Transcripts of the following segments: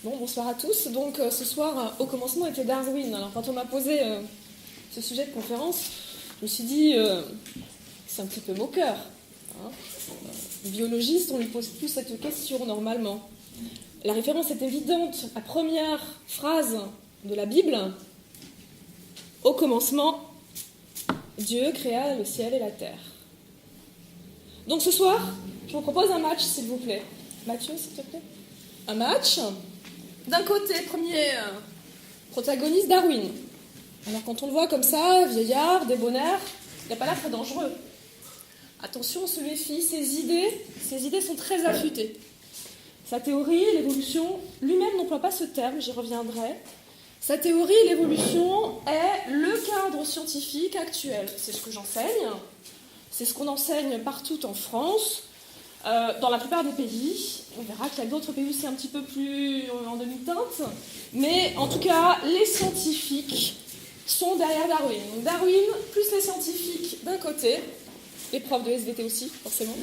Bon, bonsoir à tous. Donc ce soir, au commencement était Darwin. Alors quand on m'a posé ce sujet de conférence, je me suis dit, c'est un petit peu moqueur. Hein. Les biologistes, on lui pose plus cette question normalement. La référence est évidente. La première phrase de la Bible, au commencement, Dieu créa le ciel et la terre. Donc ce soir, je vous propose un match, s'il vous plaît. Mathieu, s'il te plaît. Un match. D'un côté, premier protagoniste, Darwin. Alors quand on le voit comme ça, vieillard, débonnaire, il n'a pas l'air très dangereux. Attention, on se méfie, ses idées sont très affûtées. Sa théorie, l'évolution, lui-même n'emploie pas ce terme, j'y reviendrai. Sa théorie, l'évolution, est le cadre scientifique actuel. C'est ce que j'enseigne, c'est ce qu'on enseigne partout en France, dans la plupart des pays. On verra qu'il y a d'autres pays où c'est un petit peu plus en demi-teinte, mais en tout cas, les scientifiques sont derrière Darwin. Donc Darwin, plus les scientifiques d'un côté, les profs de SVT aussi, forcément.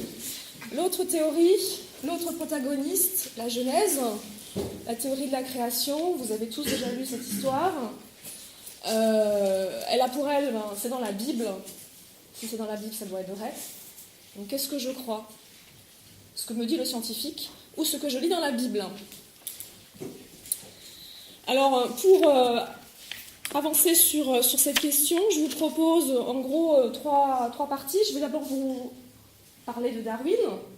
L'autre théorie, l'autre protagoniste, la Genèse, la théorie de la création, vous avez tous déjà lu cette histoire. Elle a pour elle, c'est dans la Bible. Si c'est dans la Bible, ça doit être vrai. Donc qu'est-ce que je crois ? Ce que me dit le scientifique ou ce que je lis dans la Bible. Alors, pour avancer sur cette question, je vous propose en gros trois parties. Je vais d'abord vous parler de Darwin,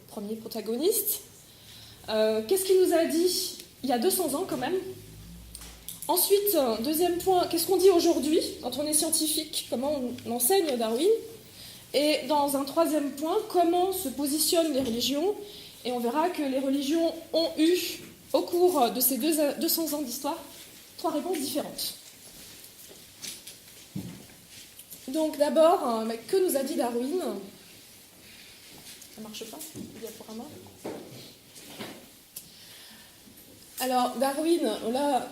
premier protagoniste. Qu'est-ce qu'il nous a dit il y a 200 ans quand même ? Ensuite, deuxième point, qu'est-ce qu'on dit aujourd'hui quand on est scientifique ? Comment on enseigne Darwin ? Et dans un troisième point, comment se positionnent les religions ? Et on verra que les religions ont eu, au cours de ces 200 ans d'histoire, 3 réponses différentes. Donc d'abord, que nous a dit Darwin ? Ça marche pas, le diaporama ? Alors Darwin, là,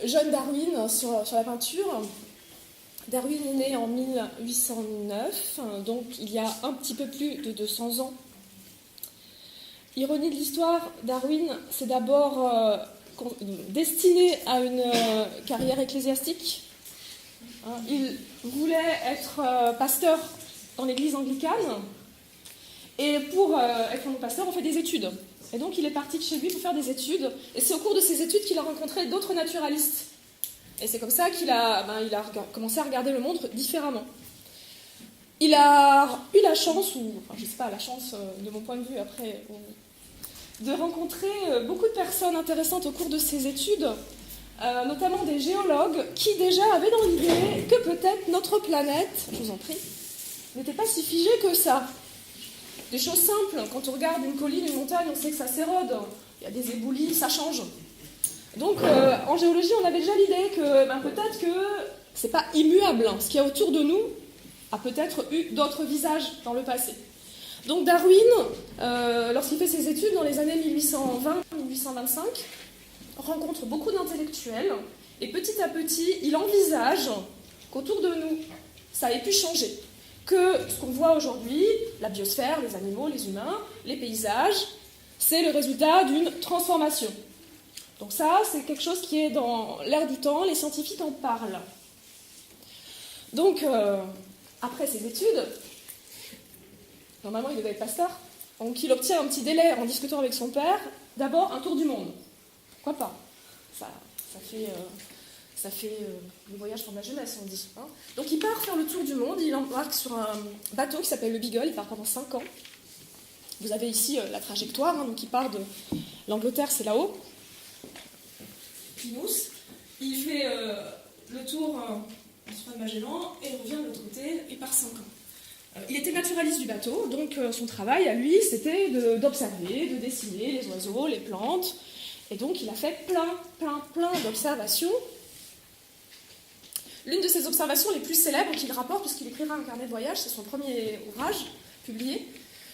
jeune Darwin sur la peinture. Darwin est né en 1809, donc il y a un petit peu plus de 200 ans. Ironie de l'histoire, Darwin s'est d'abord destiné à une carrière ecclésiastique. Il voulait être pasteur dans l'église anglicane, et pour être un pasteur, on fait des études. Et donc il est parti de chez lui pour faire des études, et c'est au cours de ces études qu'il a rencontré d'autres naturalistes. Et c'est comme ça qu'il a commencé à regarder le monde différemment. Il a eu la chance, je ne sais pas, la chance de mon point de vue après, de rencontrer beaucoup de personnes intéressantes au cours de ses études, notamment des géologues qui déjà avaient dans l'idée que peut-être notre planète, je vous en prie, n'était pas si figée que ça. Des choses simples, quand on regarde une colline, une montagne, on sait que ça s'érode, il y a des éboulis, ça change. Donc en géologie, on avait déjà l'idée que peut-être que c'est pas immuable. Ce qu'il y a autour de nous a peut-être eu d'autres visages dans le passé. Donc Darwin, lorsqu'il fait ses études dans les années 1820-1825, rencontre beaucoup d'intellectuels et petit à petit, il envisage qu'autour de nous, ça ait pu changer. Que ce qu'on voit aujourd'hui, la biosphère, les animaux, les humains, les paysages, c'est le résultat d'une transformation. Donc ça, c'est quelque chose qui est dans l'air du temps, les scientifiques en parlent. Donc, après ses études, normalement il devait être pasteur, donc il obtient un petit délai en discutant avec son père, d'abord un tour du monde. Pourquoi pas ? Ça fait le voyage pour la jeunesse, on dit. Hein. Donc il part faire le tour du monde, il embarque sur un bateau qui s'appelle le Beagle, il part pendant 5 ans. Vous avez ici la trajectoire, donc il part de l'Angleterre, c'est là-haut. Il fait le tour de Magellan et il revient de l'autre côté, il part 5 ans. Il était naturaliste du bateau, donc son travail à lui, c'était d'observer, de dessiner les oiseaux, les plantes, et donc il a fait plein d'observations. L'une de ses observations les plus célèbres qu'il rapporte, puisqu'il écrira un carnet de voyage, c'est son premier ouvrage publié.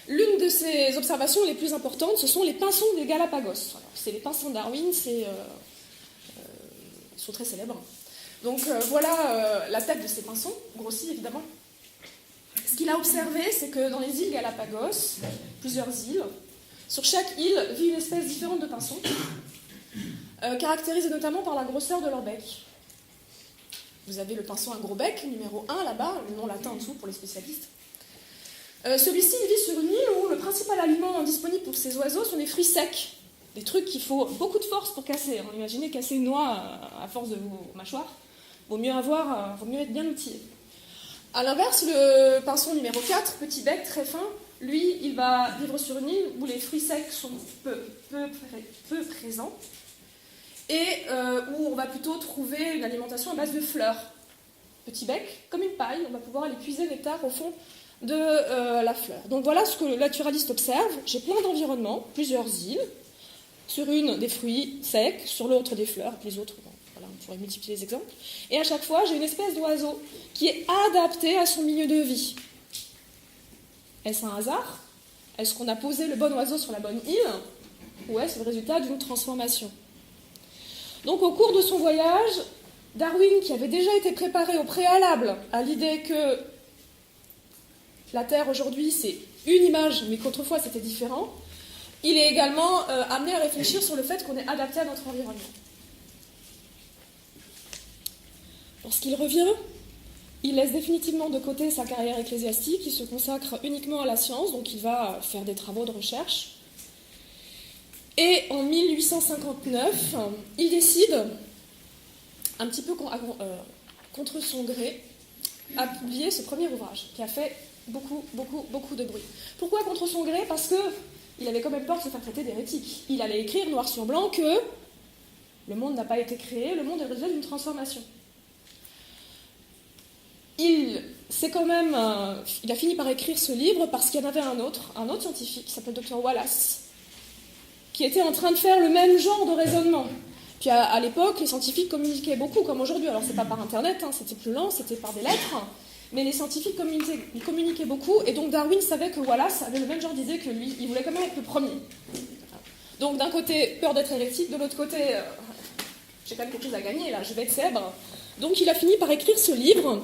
L'une de ses observations les plus importantes, ce sont les pinsons des Galapagos. Alors, c'est les pinsons Darwin, ils sont très célèbres. Donc voilà la tête de ces pinsons, grossis évidemment. Ce qu'il a observé, c'est que dans les îles Galapagos, plusieurs îles, sur chaque île vit une espèce différente de pinson. caractérisés notamment par la grosseur de leur bec. Vous avez le pinson à gros bec, numéro 1 là-bas, le nom latin en dessous pour les spécialistes. Celui-ci vit sur une île où le principal aliment disponible pour ces oiseaux sont des fruits secs. Des trucs qu'il faut beaucoup de force pour casser. Imaginez casser une noix à force de vos mâchoires. Vaut mieux être bien outillé. A l'inverse, le pinson numéro 4, petit bec, très fin, lui, il va vivre sur une île où les fruits secs sont peu présents et où on va plutôt trouver une alimentation à base de fleurs. Petit bec, comme une paille, on va pouvoir aller puiser le nectar au fond de la fleur. Donc voilà ce que le naturaliste observe. J'ai plein d'environnements, plusieurs îles, sur une des fruits secs, sur l'autre des fleurs, et puis les autres, bon, voilà, on pourrait multiplier les exemples. Et à chaque fois, j'ai une espèce d'oiseau qui est adapté à son milieu de vie. Est-ce un hasard? Est-ce qu'on a posé le bon oiseau sur la bonne île? Ou est-ce le résultat d'une transformation? Donc au cours de son voyage, Darwin, qui avait déjà été préparé au préalable à l'idée que la Terre aujourd'hui c'est une image, mais qu'autrefois c'était différent, il est également amené à réfléchir sur le fait qu'on est adapté à notre environnement. Lorsqu'il revient, il laisse définitivement de côté sa carrière ecclésiastique, il se consacre uniquement à la science, donc il va faire des travaux de recherche. Et en 1859, il décide, un petit peu contre son gré, à publier ce premier ouvrage, qui a fait beaucoup de bruit. Pourquoi contre son gré? Parce qu'il avait quand même peur de se faire traiter d'hérétique. Il allait écrire noir sur blanc que le monde n'a pas été créé, le monde est le résultat d'une transformation. Il a fini par écrire ce livre parce qu'il y en avait un autre scientifique qui s'appelle Dr. Wallace, qui était en train de faire le même genre de raisonnement. Puis à l'époque, les scientifiques communiquaient beaucoup, comme aujourd'hui. Alors c'est pas par Internet, c'était plus lent, c'était par des lettres, mais les scientifiques communiquaient beaucoup, et donc Darwin savait que Wallace avait le même genre d'idée que lui. Il voulait quand même être le premier. Donc d'un côté, peur d'être hérétique, de l'autre côté, j'ai quand même quelque chose à gagner, là, je vais être célèbre. Donc il a fini par écrire ce livre.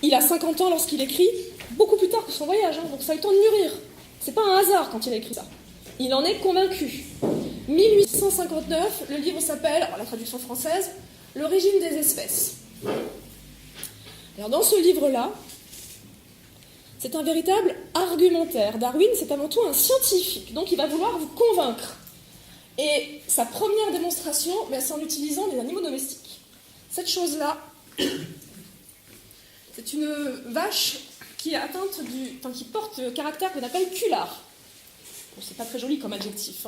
Il a 50 ans lorsqu'il écrit, beaucoup plus tard que son voyage, donc ça a eu le temps de mûrir. C'est pas un hasard quand il a écrit ça. Il en est convaincu. 1859, le livre s'appelle, alors la traduction française, L'origine des espèces. Alors dans ce livre-là, c'est un véritable argumentaire. Darwin, c'est avant tout un scientifique, donc il va vouloir vous convaincre. Et sa première démonstration, c'est en utilisant des animaux domestiques. Cette chose-là, c'est une vache qui est atteinte qui porte le caractère qu'on appelle culard. Bon, c'est pas très joli comme adjectif.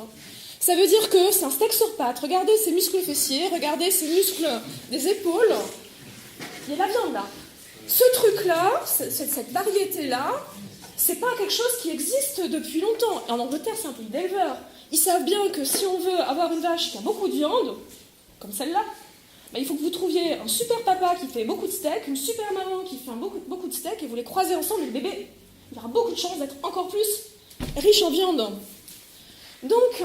Ça veut dire que c'est un steak sur pattes. Regardez ses muscles fessiers, regardez ses muscles des épaules. Il y a de la viande là. Ce truc-là, cette variété-là, c'est pas quelque chose qui existe depuis longtemps. En Angleterre, c'est un pays d'éleveurs. Ils savent bien que si on veut avoir une vache qui a beaucoup de viande, comme celle-là, il faut que vous trouviez un super papa qui fait beaucoup de steak, une super maman qui fait beaucoup de steak, et vous les croisez ensemble, et le bébé, il aura beaucoup de chances d'être encore plus riche en viande. Donc,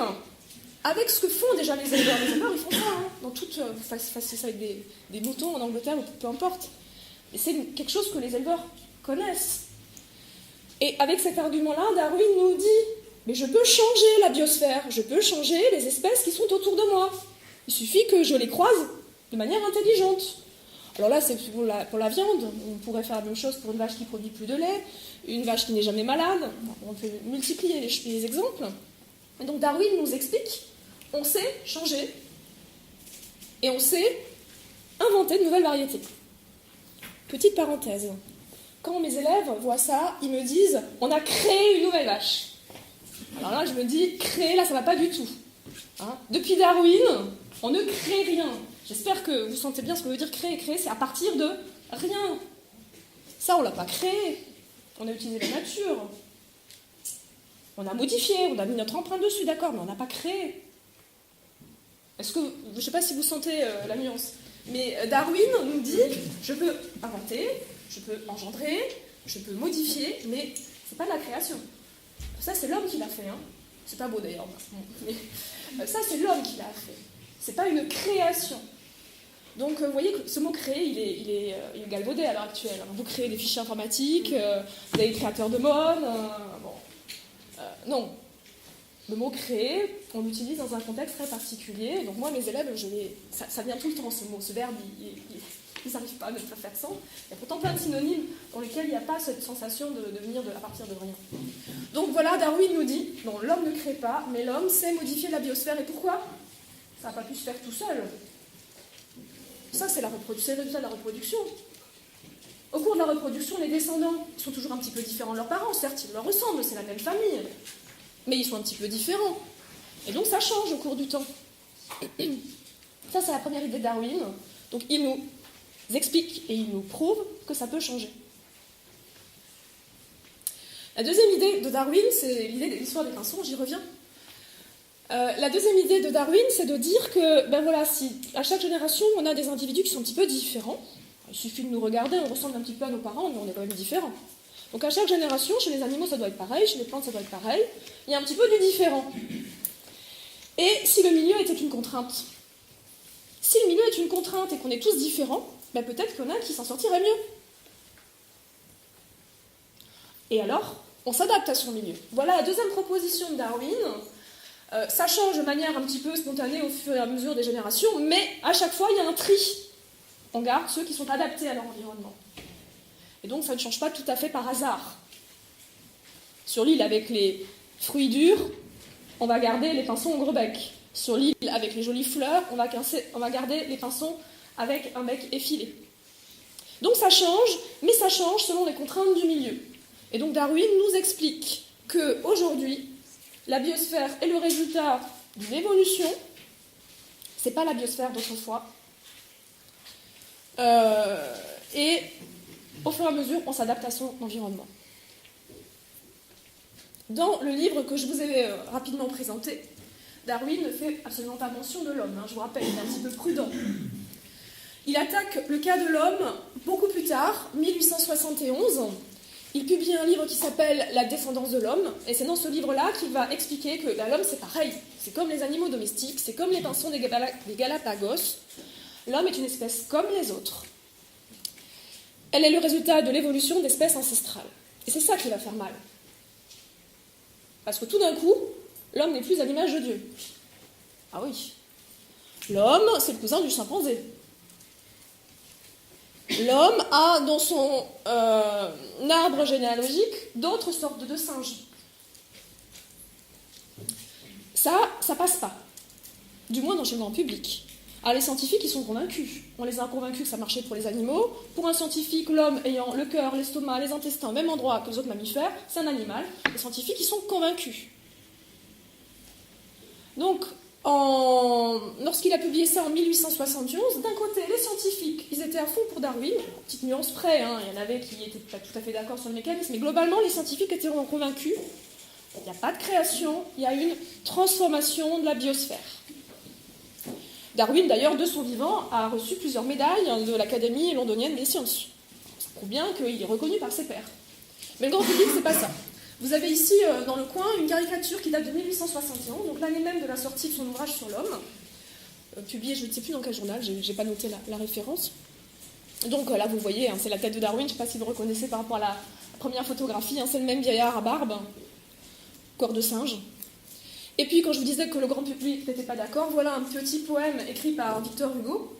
avec ce que font déjà les éleveurs ils font ça, dans toute, vous fassiez ça avec des moutons en Angleterre, ou peu importe. Mais c'est quelque chose que les éleveurs connaissent. Et avec cet argument-là, Darwin nous dit, mais je peux changer la biosphère, je peux changer les espèces qui sont autour de moi. Il suffit que je les croise de manière intelligente. Alors là, c'est pour la viande. On pourrait faire la même chose pour une vache qui produit plus de lait, une vache qui n'est jamais malade. On peut multiplier les exemples. Et donc Darwin nous explique, on sait changer et on sait inventer de nouvelles variétés. Petite parenthèse. Quand mes élèves voient ça, ils me disent, on a créé une nouvelle vache. Alors là, je me dis, créer, là, ça va pas du tout. Depuis Darwin, on ne crée rien. J'espère que vous sentez bien ce que veut dire créer. Créer, c'est à partir de rien. Ça, on ne l'a pas créé. On a utilisé la nature. On a modifié, on a mis notre empreinte dessus, d'accord, mais on n'a pas créé. Je ne sais pas si vous sentez la nuance, mais Darwin nous dit, je peux inventer, je peux engendrer, je peux modifier, mais ce n'est pas de la création. Ça, c'est l'homme qui l'a fait. C'est pas beau d'ailleurs. Mais ça, c'est l'homme qui l'a fait. C'est pas une création. Donc, vous voyez que ce mot créer, il est galvaudé à l'heure actuelle. Vous créez des fichiers informatiques, vous avez des créateurs de mode. Non. Le mot créer, on l'utilise dans un contexte très particulier. Donc moi, mes élèves, ça vient tout le temps, ce mot, ce verbe, ils n'arrivent pas à me faire sans. Il y a pourtant plein de synonymes dans lesquels il n'y a pas cette sensation de venir à partir de rien. Donc voilà, Darwin nous dit, non, l'homme ne crée pas, mais l'homme sait modifier la biosphère. Et pourquoi? Ça n'a pas pu se faire tout seul. Ça, c'est le résultat de la reproduction. Au cours de la reproduction, les descendants sont toujours un petit peu différents de leurs parents. Certes, ils leur ressemblent, c'est la même famille, mais ils sont un petit peu différents. Et donc ça change au cours du temps. Ça, c'est la première idée de Darwin. Donc il nous explique et il nous prouve que ça peut changer. La deuxième idée de Darwin, c'est l'idée de l'histoire des pinsons, j'y reviens. La deuxième idée de Darwin, c'est de dire que, ben voilà, si à chaque génération, on a des individus qui sont un petit peu différents, il suffit de nous regarder, on ressemble un petit peu à nos parents, mais on est quand même différents. Donc à chaque génération, chez les animaux, ça doit être pareil, chez les plantes, ça doit être pareil, il y a un petit peu du différent. Et si le milieu était une contrainte? Si le milieu est une contrainte et qu'on est tous différents, ben peut-être qu'il y en a qui s'en sortirait mieux. Et alors, on s'adapte à son milieu. Voilà la deuxième proposition de Darwin. Ça change de manière un petit peu spontanée au fur et à mesure des générations, mais à chaque fois, il y a un tri. On garde ceux qui sont adaptés à leur environnement. Et donc, ça ne change pas tout à fait par hasard. Sur l'île avec les fruits durs, on va garder les pinsons au gros bec. Sur l'île avec les jolies fleurs, on va garder les pinsons avec un bec effilé. Donc ça change, mais ça change selon les contraintes du milieu. Et donc Darwin nous explique qu'aujourd'hui, la biosphère est le résultat d'une évolution. C'est pas la biosphère d'autrefois. Et au fur et à mesure, on s'adapte à son environnement. Dans le livre que je vous ai rapidement présenté, Darwin ne fait absolument pas mention de l'homme. Je vous rappelle, il est un petit peu prudent. Il attaque le cas de l'homme beaucoup plus tard, 1871. Il publie un livre qui s'appelle « La défendance de l'homme », et c'est dans ce livre-là qu'il va expliquer que l'homme, c'est pareil. C'est comme les animaux domestiques, c'est comme les pinsons des Galapagos. L'homme est une espèce comme les autres. Elle est le résultat de l'évolution d'espèces ancestrales. Et c'est ça qui va faire mal. Parce que tout d'un coup, l'homme n'est plus à l'image de Dieu. Ah oui. L'homme, c'est le cousin du chimpanzé. L'homme a dans son arbre généalogique d'autres sortes de singes. Ça passe pas. Du moins dans le grand public. Alors les scientifiques, ils sont convaincus. On les a convaincus que ça marchait pour les animaux. Pour un scientifique, l'homme ayant le cœur, l'estomac, les intestins au même endroit que les autres mammifères, c'est un animal. Les scientifiques, ils sont convaincus. Donc, lorsqu'il a publié ça en 1871, d'un côté, les scientifiques, ils étaient à fond pour Darwin, petite nuance près, il y en avait qui n'étaient pas tout à fait d'accord sur le mécanisme, mais globalement, les scientifiques étaient convaincus. Il n'y a pas de création, il y a une transformation de la biosphère. Darwin, d'ailleurs, de son vivant, a reçu plusieurs médailles de l'Académie londonienne des sciences. Ça prouve bien qu'il est reconnu par ses pairs. Mais le grand public, c'est pas ça. Vous avez ici, dans le coin, une caricature qui date de 1871, donc l'année même de la sortie de son ouvrage sur l'homme, publié, je ne sais plus dans quel journal, je n'ai pas noté la référence. Donc là, vous voyez, c'est la tête de Darwin, je ne sais pas si vous le reconnaissez par rapport à la première photographie, c'est le même vieillard à barbe, corps de singe. Et puis, quand je vous disais que le grand public n'était pas d'accord, voilà un petit poème écrit par Victor Hugo.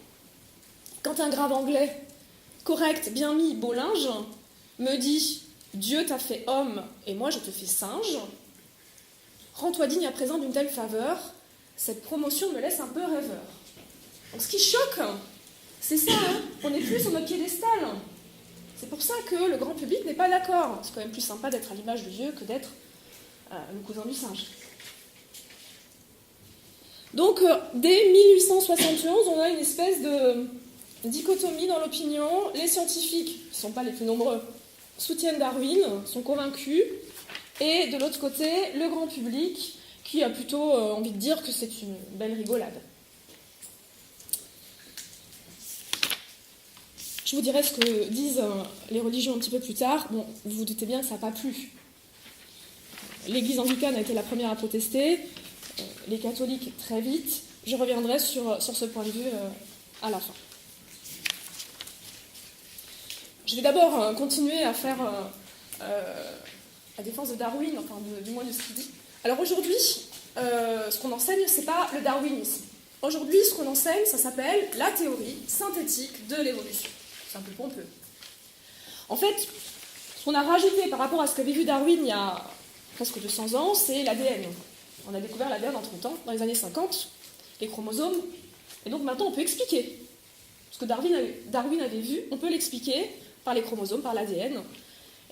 Quand un grave anglais, correct, bien mis, beau linge, me dit « Dieu t'a fait homme et moi je te fais singe, rends-toi digne à présent d'une telle faveur, cette promotion me laisse un peu rêveur. » Donc ce qui choque, c'est ça, on n'est plus sur notre piédestal. C'est pour ça que le grand public n'est pas d'accord. C'est quand même plus sympa d'être à l'image de Dieu que d'être le cousin du singe. Donc, dès 1871, on a une espèce de dichotomie dans l'opinion. Les scientifiques, qui ne sont pas les plus nombreux, soutiennent Darwin, sont convaincus. Et de l'autre côté, le grand public, qui a plutôt envie de dire que c'est une belle rigolade. Je vous dirai ce que disent les religions un petit peu plus tard. Bon, vous vous doutez bien que ça n'a pas plu. L'Église anglicane a été la première à protester. Les catholiques très vite. Je reviendrai sur ce point de vue à la fin. Je vais d'abord continuer à faire la défense de Darwin, enfin du moins de ce qu'il dit. Alors aujourd'hui, ce qu'on enseigne, c'est pas le darwinisme. Aujourd'hui, ce qu'on enseigne, ça s'appelle la théorie synthétique de l'évolution. C'est un peu pompeux. En fait, ce qu'on a rajouté par rapport à ce qu'avait vu Darwin il y a presque 200 ans, c'est l'ADN. On a découvert l'ADN en 30 ans, dans les années 50, les chromosomes. Et donc maintenant, on peut expliquer. Ce que Darwin avait vu, on peut l'expliquer par les chromosomes, par l'ADN.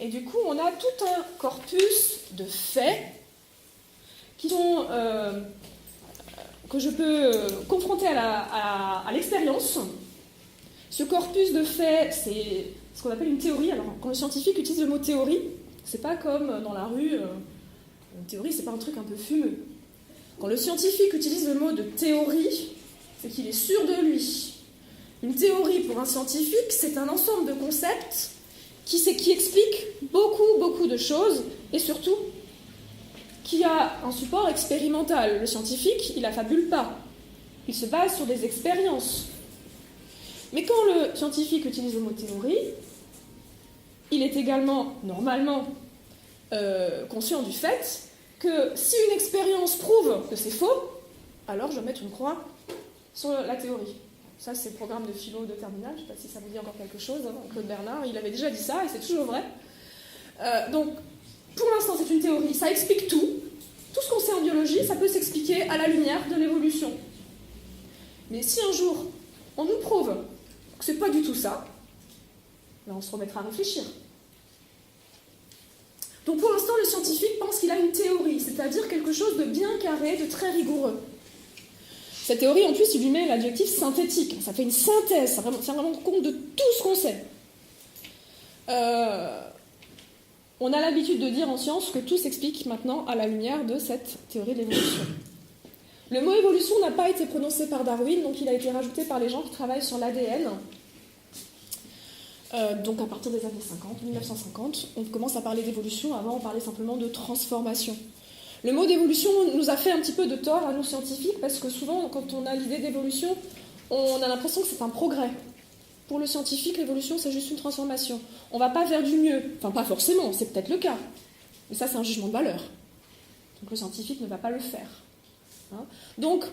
Et du coup, on a tout un corpus de faits qui sont, que je peux confronter à l'expérience. Ce corpus de faits, c'est ce qu'on appelle une théorie. Alors, quand les scientifiques utilisent le mot théorie, c'est pas comme dans la rue, une théorie, c'est pas un truc un peu fumeux. Quand le scientifique utilise le mot de théorie, c'est qu'il est sûr de lui. Une théorie, pour un scientifique, c'est un ensemble de concepts qui explique beaucoup de choses, et surtout, qui a un support expérimental. Le scientifique, il affabule pas. Il se base sur des expériences. Mais quand le scientifique utilise le mot théorie, il est également, normalement, conscient du fait que si une expérience prouve que c'est faux, alors je vais mettre une croix sur la théorie. Ça, c'est le programme de philo de terminale. Je ne sais pas si ça vous dit encore quelque chose. Claude Bernard, il avait déjà dit ça, et c'est toujours vrai. Donc, pour l'instant, c'est une théorie. Ça explique tout. Tout ce qu'on sait en biologie, ça peut s'expliquer à la lumière de l'évolution. Mais si un jour, on nous prouve que c'est pas du tout ça, là, on se remettra à réfléchir. Donc pour l'instant, le scientifique pense qu'il a une théorie, c'est-à-dire quelque chose de bien carré, de très rigoureux. Cette théorie, en plus, il lui met l'adjectif synthétique. Ça fait une synthèse, ça tient vraiment compte de tout ce qu'on sait. On a l'habitude de dire en science que tout s'explique maintenant à la lumière de cette théorie de l'évolution. Le mot évolution n'a pas été prononcé par Darwin, donc il a été rajouté par les gens qui travaillent sur l'ADN. Donc à partir des années 50, 1950, on commence à parler d'évolution. Avant, on parlait simplement de transformation. Le mot d'évolution nous a fait un petit peu de tort à nous scientifiques, parce que souvent, quand on a l'idée d'évolution, on a l'impression que c'est un progrès. Pour le scientifique, l'évolution, c'est juste une transformation. On ne va pas vers du mieux. Enfin, pas forcément, c'est peut-être le cas. Mais ça, c'est un jugement de valeur. Donc le scientifique ne va pas le faire. Hein ? Donc,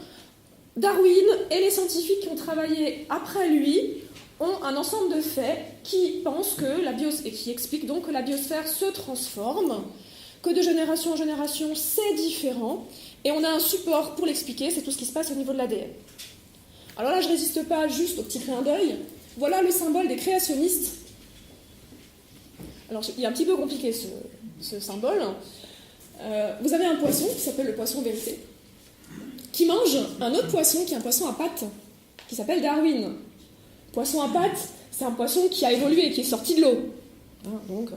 Darwin et les scientifiques qui ont travaillé après lui ont un ensemble de faits qui pensent que et qui expliquent donc que la biosphère se transforme, que de génération en génération, c'est différent, et on a un support pour l'expliquer, c'est tout ce qui se passe au niveau de l'ADN. Alors là, je ne résiste pas juste au petit clin d'œil. Voilà le symbole des créationnistes. Alors, il est un petit peu compliqué ce symbole. Vous avez un poisson qui s'appelle le poisson vérité, qui mange un autre poisson qui est un poisson à pattes, qui s'appelle Darwin. Poisson à pattes, c'est un poisson qui a évolué, qui est sorti de l'eau. Hein, donc,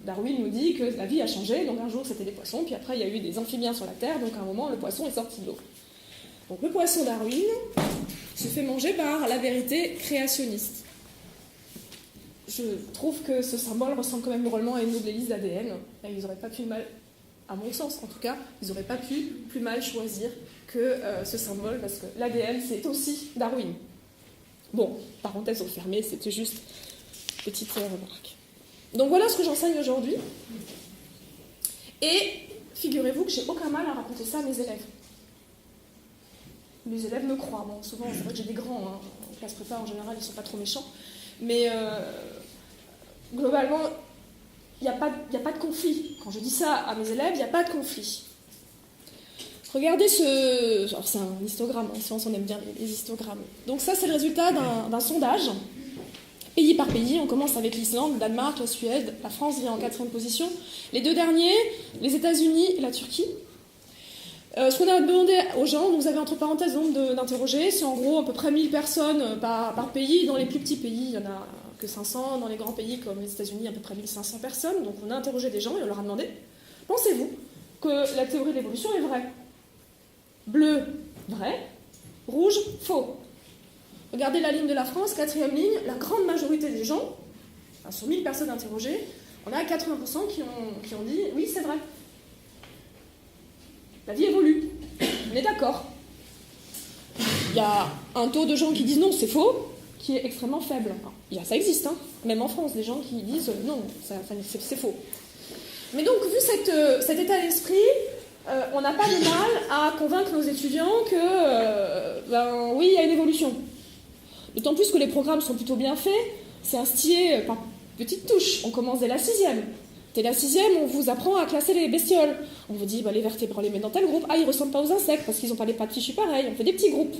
Darwin nous dit que la vie a changé, donc un jour c'était des poissons, puis après il y a eu des amphibiens sur la Terre, donc à un moment le poisson est sorti de l'eau. Donc le poisson Darwin se fait manger par la vérité créationniste. Je trouve que ce symbole ressemble quand même drôlement à une noble hélice d'ADN, et ils n'auraient pas pu mal, à mon sens en tout cas, ils n'auraient pas pu plus mal choisir que ce symbole, parce que l'ADN c'est aussi Darwin. Bon, parenthèse refermée, c'était juste une petite remarque. Donc voilà ce que j'enseigne aujourd'hui. Et figurez-vous que j'ai aucun mal à raconter ça à mes élèves. Mes élèves me croient. Bon, souvent, c'est vrai que j'ai des grands. Hein. En classe prépa, en général, ils ne sont pas trop méchants. Mais globalement, il n'y a pas de conflit. Quand je dis ça à mes élèves, il n'y a pas de conflit. Regardez alors c'est un histogramme, en science on aime bien les histogrammes. Donc ça c'est le résultat d'un sondage, pays par pays. On commence avec l'Islande, le Danemark, la Suède, la France vient en 4e position. Les deux derniers, les États-Unis et la Turquie. Ce qu'on a demandé aux gens, vous avez entre parenthèses le nombre d'interrogés, c'est en gros à peu près 1000 personnes par pays. Dans les plus petits pays, il n'y en a que 500. Dans les grands pays comme les États-Unis, à peu près 1500 personnes. Donc on a interrogé des gens et on leur a demandé, pensez-vous que la théorie de l'évolution est vraie ? Bleu, vrai. Rouge, faux. Regardez la ligne de la France, 4e ligne. La grande majorité des gens, sur 1000 personnes interrogées, on a 80% qui ont dit « oui, c'est vrai ». La vie évolue. On est d'accord. Il y a un taux de gens qui disent « non, c'est faux », qui est extrêmement faible. Ça existe, hein. Même en France, des gens qui disent « non, c'est faux ». Mais donc, vu cet état d'esprit, on n'a pas de mal à convaincre nos étudiants que, oui, il y a une évolution. D'autant plus que les programmes sont plutôt bien faits, c'est instillé par petites touches. On commence dès la 6e. Dès la 6e, on vous apprend à classer les bestioles. On vous dit, les vertébrés, on les met dans tel groupe. Ah, ils ne ressemblent pas aux insectes parce qu'ils n'ont pas les pattes fichues pareilles. On fait des petits groupes.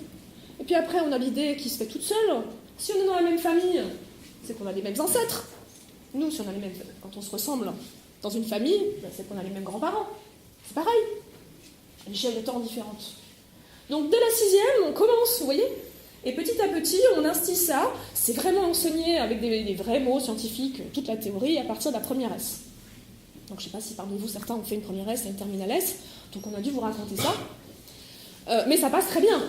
Et puis après, on a l'idée qui se fait toute seule. Si on est dans la même famille, c'est qu'on a les mêmes ancêtres. Nous, si on a les mêmes, quand on se ressemble dans une famille, c'est qu'on a les mêmes grands-parents. C'est pareil. À l'échelle de temps différente. Donc, dès la 6e, on commence, vous voyez ? Et petit à petit, on instille ça. C'est vraiment enseigné avec des vrais mots scientifiques, toute la théorie, à partir de la première S. Donc je ne sais pas si parmi vous, certains ont fait une première S et une terminale S, donc on a dû vous raconter ça. Mais ça passe très bien.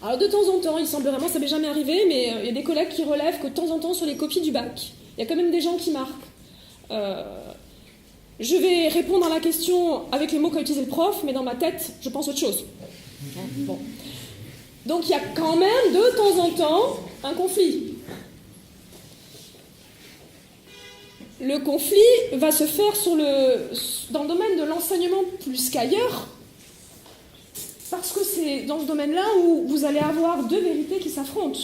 Alors de temps en temps, il semble vraiment, ça m'est jamais arrivé, mais il y a des collègues qui relèvent que de temps en temps, sur les copies du bac, il y a quand même des gens qui marquent. Je vais répondre à la question avec les mots qu'a utilisé le prof, mais dans ma tête, je pense autre chose. Bon. Donc il y a quand même, de temps en temps, un conflit. Le conflit va se faire dans le domaine de l'enseignement plus qu'ailleurs, parce que c'est dans ce domaine-là où vous allez avoir deux vérités qui s'affrontent.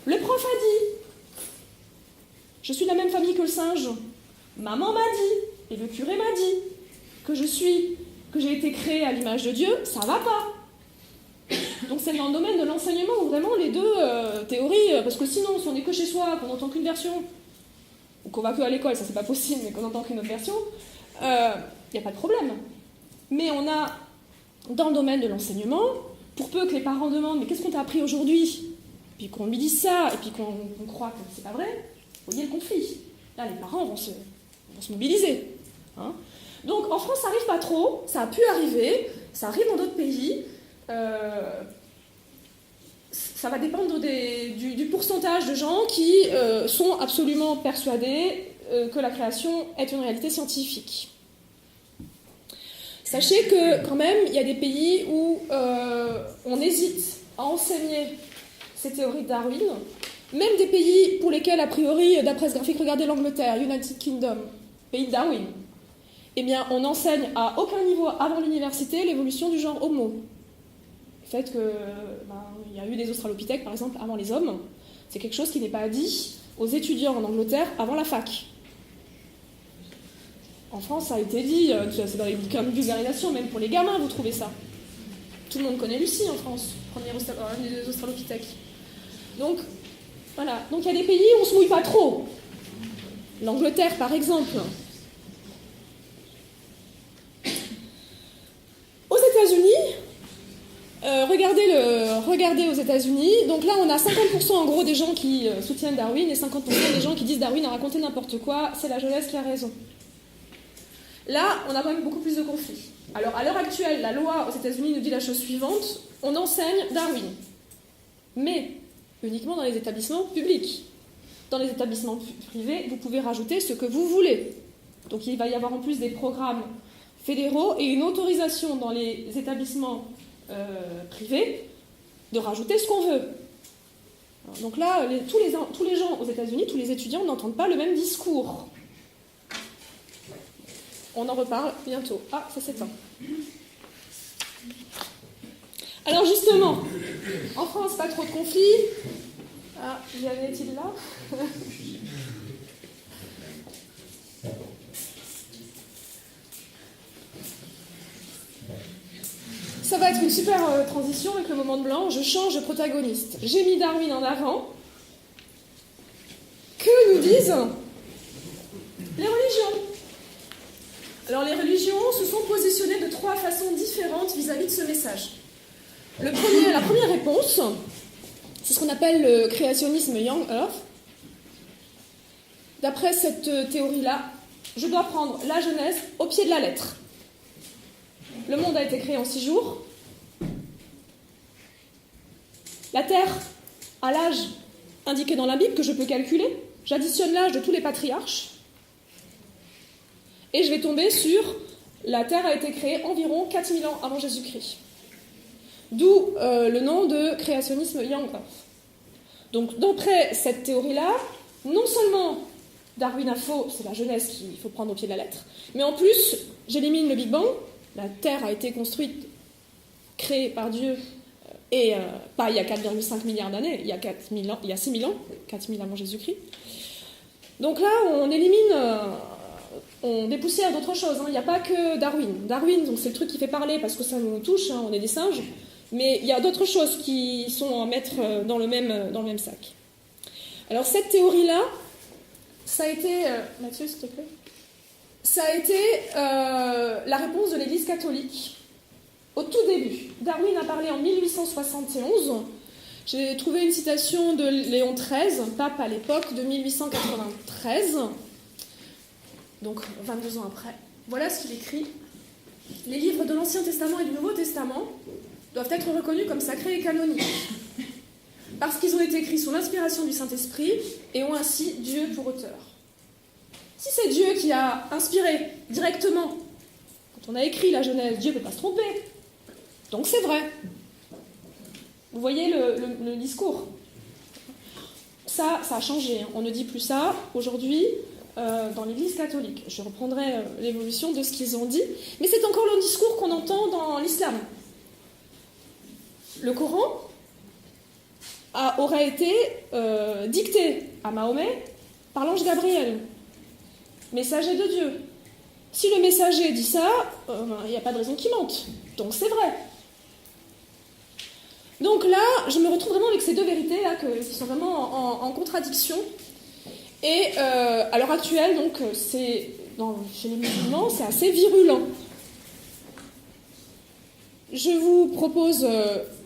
Le prof a dit « Je suis de la même famille que le singe. Maman m'a dit, et le curé m'a dit, que j'ai été créé à l'image de Dieu, ça va pas. » Donc c'est dans le domaine de l'enseignement où vraiment les deux théories, parce que sinon, si on n'est que chez soi, qu'on n'entend qu'une version, ou qu'on va que à l'école, ça c'est pas possible, mais qu'on n'entend qu'une autre version, il n'y a pas de problème. Mais on a, dans le domaine de l'enseignement, pour peu que les parents demandent « Mais qu'est-ce qu'on t'a appris aujourd'hui ?» puis qu'on lui dise ça, et puis qu'on croit que c'est pas vrai, vous voyez le conflit. Là, les parents vont se mobiliser. Hein. Donc en France, ça n'arrive pas trop, ça a pu arriver, ça arrive dans d'autres pays. Ça va dépendre du pourcentage de gens qui sont absolument persuadés que la création est une réalité scientifique. Sachez que, quand même, il y a des pays où on hésite à enseigner ces théories de Darwin, même des pays pour lesquels, a priori, d'après ce graphique, regardez l'Angleterre, United Kingdom, pays de Darwin, eh bien, on n'enseigne à aucun niveau avant l'université l'évolution du genre Homo. Le fait qu'il y a eu des australopithèques, par exemple, avant les hommes, c'est quelque chose qui n'est pas dit aux étudiants en Angleterre avant la fac. En France, ça a été dit, c'est dans les bouquins de vulgarisation, même pour les gamins, vous trouvez ça. Tout le monde connaît Lucie en France, première des australopithèques. Donc, voilà. Donc, il y a des pays où on ne se mouille pas trop. L'Angleterre, par exemple. Aux États-Unis, regardez aux États-Unis. Donc là, on a 50% en gros des gens qui soutiennent Darwin et 50% des gens qui disent Darwin a raconté n'importe quoi, c'est la jeunesse qui a raison. Là, on a quand même beaucoup plus de conflits. Alors, à l'heure actuelle, la loi aux États-Unis nous dit la chose suivante, on enseigne Darwin, mais uniquement dans les établissements publics. Dans les établissements privés, vous pouvez rajouter ce que vous voulez. Donc, il va y avoir en plus des programmes fédéraux et une autorisation dans les établissements privés de rajouter ce qu'on veut. Alors, donc là, tous les gens aux États-Unis, tous les étudiants n'entendent pas le même discours. On en reparle bientôt. Ah, ça s'éteint. Alors justement, en France, pas trop de conflits. Ah, y en a-t-il là ? Ça va être une super transition avec le moment de blanc. Je change de protagoniste. J'ai mis Darwin en avant. Que nous disent les religions ? Alors les religions se sont positionnées de 3 façons différentes vis-à-vis de ce message. La première réponse, c'est ce qu'on appelle le créationnisme Young Earth. D'après cette théorie-là, je dois prendre la Genèse au pied de la lettre. Le monde a été créé en 6 jours. La Terre a l'âge indiqué dans la Bible que je peux calculer. J'additionne l'âge de tous les patriarches. Et je vais tomber sur la Terre a été créée environ 4000 ans avant Jésus-Christ. D'où le nom de créationnisme Young Earth. Donc, d'après cette théorie-là, non seulement Darwin a faux, c'est la Genèse qu'il faut prendre au pied de la lettre. Mais en plus, j'élimine le Big Bang. La Terre a été construite, créée par Dieu, et pas il y a 4,5 milliards d'années, il y a 6 000 ans, 4 000 avant Jésus-Christ. Donc là, on élimine, on dépoussière d'autres choses. Il n'y a pas que Darwin. Darwin, donc c'est le truc qui fait parler parce que ça nous touche, on est des singes. Mais il y a d'autres choses qui sont à mettre dans le même sac. Alors cette théorie-là, ça a été... Mathieu, s'il te plaît. Ça a été la réponse de l'Église catholique au tout début. Darwin a parlé en 1871. J'ai trouvé une citation de Léon XIII, pape à l'époque, de 1893. Donc 22 ans après. Voilà ce qu'il écrit. Les livres de l'Ancien Testament et du Nouveau Testament doivent être reconnus comme sacrés et canoniques, parce qu'ils ont été écrits sous l'inspiration du Saint-Esprit et ont ainsi Dieu pour auteur. Si c'est Dieu qui a inspiré directement, quand on a écrit la Genèse, Dieu ne peut pas se tromper. Donc c'est vrai. Vous voyez le discours. Ça a changé. On ne dit plus ça aujourd'hui dans l'Église catholique. Je reprendrai l'évolution de ce qu'ils ont dit. Mais c'est encore le discours qu'on entend dans l'islam. Le Coran aurait été dicté à Mahomet par l'ange Gabriel, messager de Dieu. Si le messager dit ça, il n'y a pas de raison qu'il mente. Donc c'est vrai. Donc là, je me retrouve vraiment avec ces deux vérités là qui sont vraiment en contradiction. Et à l'heure actuelle, donc chez les musulmans, c'est assez virulent. Je vous propose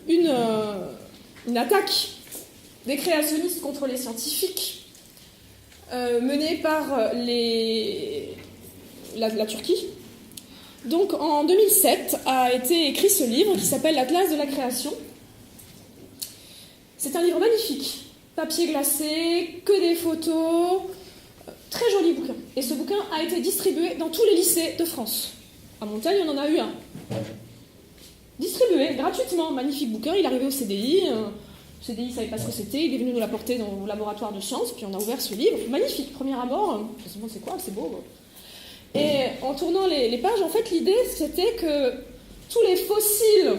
une attaque des créationnistes contre les scientifiques menée par la Turquie. Donc en 2007 a été écrit ce livre qui s'appelle L'Atlas de la création. C'est un livre magnifique, papier glacé, que des photos, très joli bouquin. Et ce bouquin a été distribué dans tous les lycées de France. À Montagne, on en a eu un. Distribué gratuitement, magnifique bouquin. Il est arrivé au CDI. Le CDI ne savait pas ce que c'était. Il est venu nous l'apporter dans le laboratoire de sciences. Puis on a ouvert ce livre. Magnifique, premier abord. Je me suis dit, c'est quoi, c'est beau. Et en tournant les pages, en fait, l'idée, c'était que tous les fossiles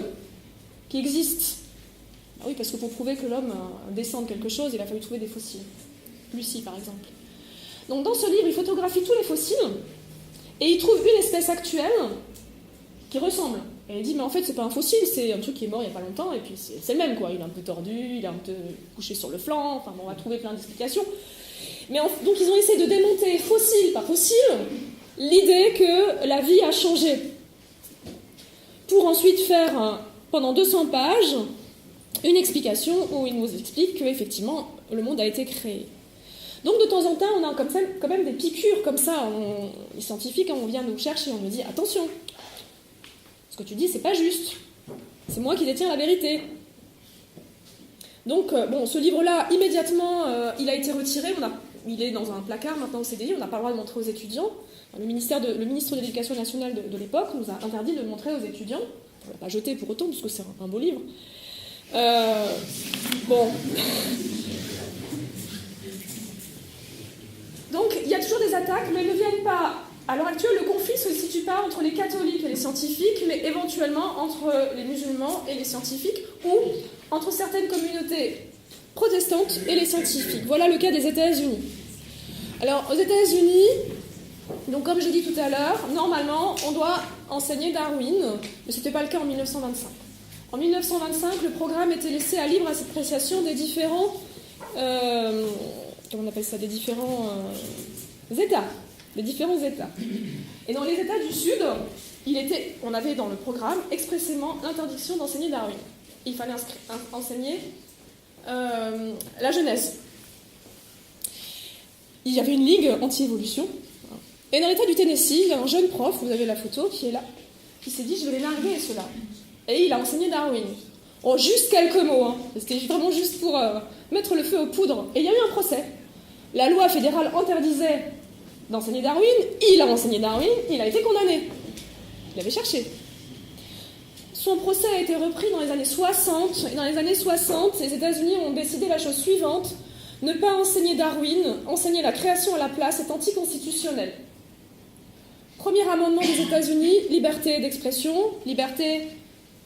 qui existent. Ah oui, parce que pour prouver que l'homme descend de quelque chose, il a fallu trouver des fossiles. Lucie, par exemple. Donc dans ce livre, il photographie tous les fossiles et il trouve une espèce actuelle qui ressemble. Et il dit, mais en fait, c'est pas un fossile, c'est un truc qui est mort il y a pas longtemps, et puis c'est le même, quoi. Il est un peu tordu, il est un peu couché sur le flanc, enfin bon, on va trouver plein d'explications. Mais donc ils ont essayé de démonter fossile par fossile l'idée que la vie a changé. Pour ensuite faire, pendant 200 pages, une explication où il nous explique qu'effectivement, le monde a été créé. Donc de temps en temps, on a quand même des piqûres comme ça. Les scientifiques, on vient nous chercher, on nous dit, attention, ce que tu dis, c'est pas juste. C'est moi qui détiens la vérité. Donc, ce livre-là, immédiatement, il a été retiré. Il est dans un placard maintenant au CDI, on n'a pas le droit de le montrer aux étudiants. Le ministre de l'Éducation nationale de l'époque nous a interdit de le montrer aux étudiants. On ne l'a pas jeté pour autant, parce que c'est un beau livre. Donc, il y a toujours des attaques, mais elles ne viennent pas. À l'heure actuelle, le conflit ne se situe pas entre les catholiques et les scientifiques, mais éventuellement entre les musulmans et les scientifiques, ou entre certaines communautés protestantes et les scientifiques. Voilà le cas des États-Unis. Alors, aux États-Unis, donc comme je l'ai dit tout à l'heure, normalement, on doit enseigner Darwin, mais ce n'était pas le cas en 1925. En 1925, le programme était laissé à libre appréciation des différents... comment on appelle ça, des différents États. Les différents États. Et dans les États du Sud, on avait dans le programme expressément l'interdiction d'enseigner Darwin. Il fallait enseigner la Genèse. Il y avait une ligue anti-évolution. Et dans l'État du Tennessee, il y a un jeune prof, vous avez la photo qui est là, qui s'est dit, je vais les larguer ceux-là. Et il a enseigné Darwin. Oh, juste quelques mots, hein. C'était vraiment juste pour mettre le feu aux poudres. Et il y a eu un procès. La loi fédérale interdisait d'enseigner Darwin, il a enseigné Darwin, il a été condamné. Il avait cherché. Son procès a été repris dans les années 60, et dans les années 60, les États-Unis ont décidé la chose suivante, Ne pas enseigner Darwin, enseigner la création à la place est anticonstitutionnel. Premier amendement des États-Unis, liberté d'expression, liberté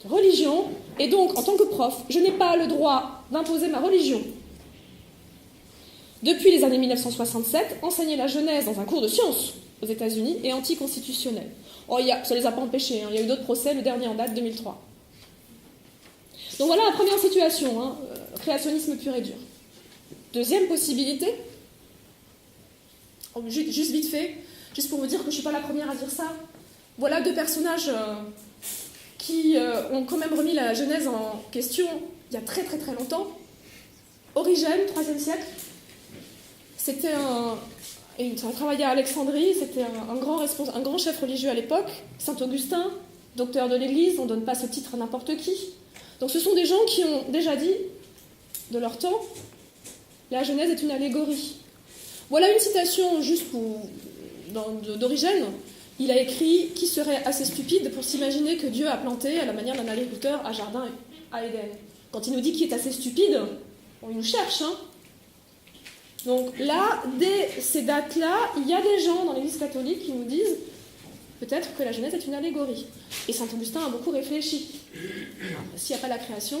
de religion, et donc, en tant que prof, je n'ai pas le droit d'imposer ma religion. Depuis les années 1967, enseigner la Genèse dans un cours de sciences aux États-Unis est anticonstitutionnel. Oh, ça ne les a pas empêchés, il y a eu d'autres procès, le dernier en date, 2003. Donc voilà la première situation, créationnisme pur et dur. Deuxième possibilité, juste vite fait, juste pour vous dire que je ne suis pas la première à dire ça, voilà deux personnages qui ont quand même remis la Genèse en question il y a très très très longtemps. Origène, 3e siècle, il a travaillé à Alexandrie, c'était un grand chef religieux à l'époque, Saint Augustin, docteur de l'Église, on ne donne pas ce titre à n'importe qui. Donc ce sont des gens qui ont déjà dit, de leur temps, la Genèse est une allégorie. Voilà une citation juste d'Origène. Il a écrit « Qui serait assez stupide pour s'imaginer que Dieu a planté, à la manière d'un agriculteur, un jardin à Éden ?» Quand il nous dit qui est assez stupide, il nous cherche. Donc là, dès ces dates-là, il y a des gens dans l'Église catholique qui nous disent peut-être que la Genèse est une allégorie. Et saint Augustin a beaucoup réfléchi. S'il n'y a pas la création,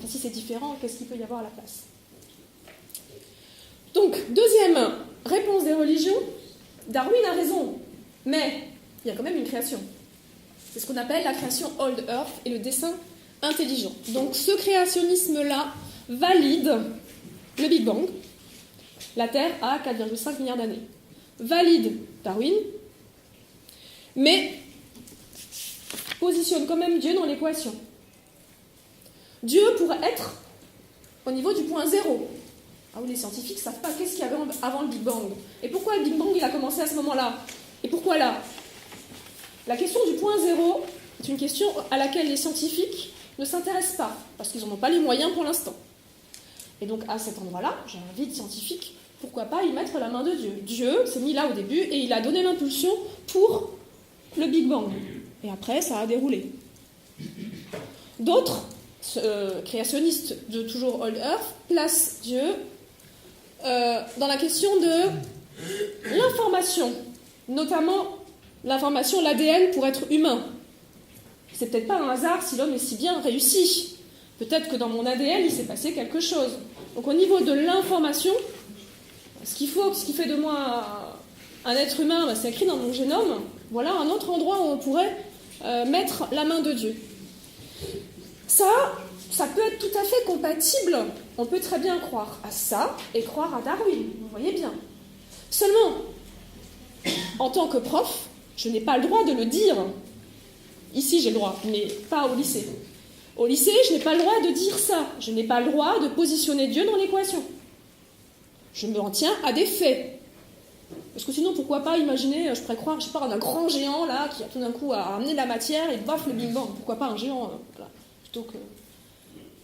si c'est différent, qu'est-ce qu'il peut y avoir à la place ? Donc, deuxième réponse des religions, Darwin a raison, mais il y a quand même une création. C'est ce qu'on appelle la création Old Earth et le dessein intelligent. Donc ce créationnisme-là valide le Big Bang, la Terre a 4,5 milliards d'années. Valide Darwin, mais positionne quand même Dieu dans l'équation. Dieu pourrait être au niveau du point zéro. Ah oui, les scientifiques ne savent pas qu'est-ce qu'il y avait avant le Big Bang. Et pourquoi le Big Bang il a commencé à ce moment-là ? Et pourquoi là ? La question du point zéro est une question à laquelle les scientifiques ne s'intéressent pas, parce qu'ils n'en ont pas les moyens pour l'instant. Et donc à cet endroit-là, j'ai un vide scientifique, pourquoi pas y mettre la main de Dieu ? Dieu s'est mis là au début et il a donné l'impulsion pour le Big Bang. Et après, ça a déroulé. D'autres créationnistes de toujours Old Earth placent Dieu dans la question de l'information, notamment l'information, l'ADN pour être humain. C'est peut-être pas un hasard si l'homme est si bien réussi. Peut-être que dans mon ADN, il s'est passé quelque chose. Donc au niveau de l'information, ce qui fait de moi un être humain, c'est écrit dans mon génome. Voilà un autre endroit où on pourrait mettre la main de Dieu. Ça peut être tout à fait compatible. On peut très bien croire à ça et croire à Darwin. Vous voyez bien. Seulement, en tant que prof, je n'ai pas le droit de le dire. Ici, j'ai le droit, mais pas au lycée. Au lycée, je n'ai pas le droit de dire ça. Je n'ai pas le droit de positionner Dieu dans l'équation. Je me tiens à des faits. Parce que sinon, pourquoi pas imaginer, je pourrais croire, je sais pas, un grand géant là qui a tout d'un coup à amener de la matière et baf le Big Bang. Pourquoi pas un géant plutôt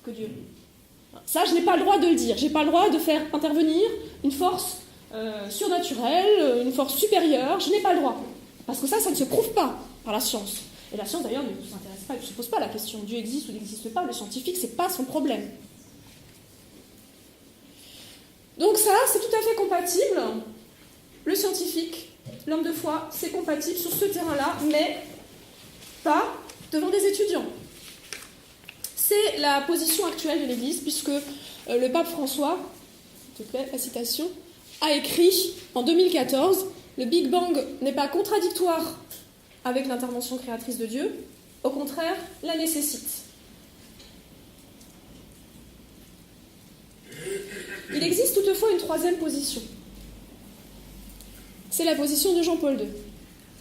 que Dieu. Ça, je n'ai pas le droit de le dire. Je n'ai pas le droit de faire intervenir une force surnaturelle, une force supérieure. Je n'ai pas le droit. Parce que ça ne se prouve pas par la science. Et la science, d'ailleurs, ne s'intéresse pas, ne se pose pas la question Dieu existe ou n'existe pas. Le scientifique, ce n'est pas son problème. Donc ça, c'est tout à fait compatible. Le scientifique, l'homme de foi, c'est compatible sur ce terrain-là, mais pas devant des étudiants. C'est la position actuelle de l'Église, puisque le pape François, s'il te plaît, la citation, a écrit en 2014 « Le Big Bang n'est pas contradictoire avec l'intervention créatrice de Dieu, au contraire, la nécessite. » Il existe toutefois une troisième position. C'est la position de Jean-Paul II.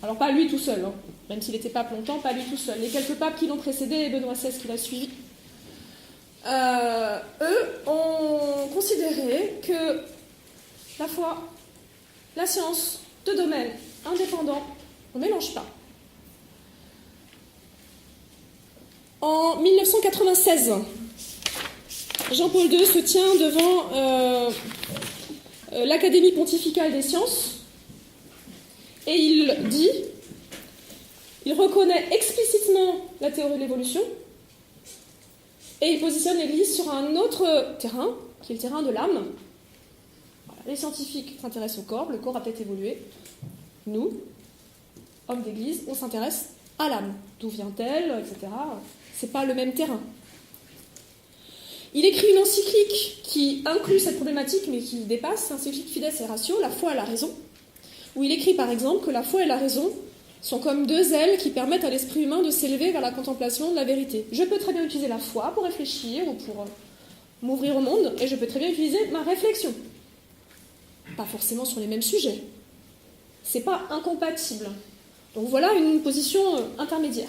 Alors pas lui tout seul, même s'il était pape longtemps, pas lui tout seul. Les quelques papes qui l'ont précédé et Benoît XVI qui l'a suivi, eux ont considéré que la foi, la science, deux domaines indépendants, on ne mélange pas. En 1996, Jean-Paul II se tient devant l'Académie pontificale des sciences et il reconnaît explicitement la théorie de l'évolution et il positionne l'Église sur un autre terrain, qui est le terrain de l'âme. Voilà. Les scientifiques s'intéressent au corps, le corps a peut-être évolué. Nous, hommes d'église, on s'intéresse à l'âme. D'où vient-elle, etc. C'est pas le même terrain. Il écrit une encyclique qui inclut cette problématique, mais qui dépasse, l'encyclique Fides et Ratio, la foi et la raison, où il écrit par exemple que la foi et la raison sont comme deux ailes qui permettent à l'esprit humain de s'élever vers la contemplation de la vérité. Je peux très bien utiliser la foi pour réfléchir ou pour m'ouvrir au monde, et je peux très bien utiliser ma réflexion. Pas forcément sur les mêmes sujets. C'est pas incompatible. Donc voilà une position intermédiaire.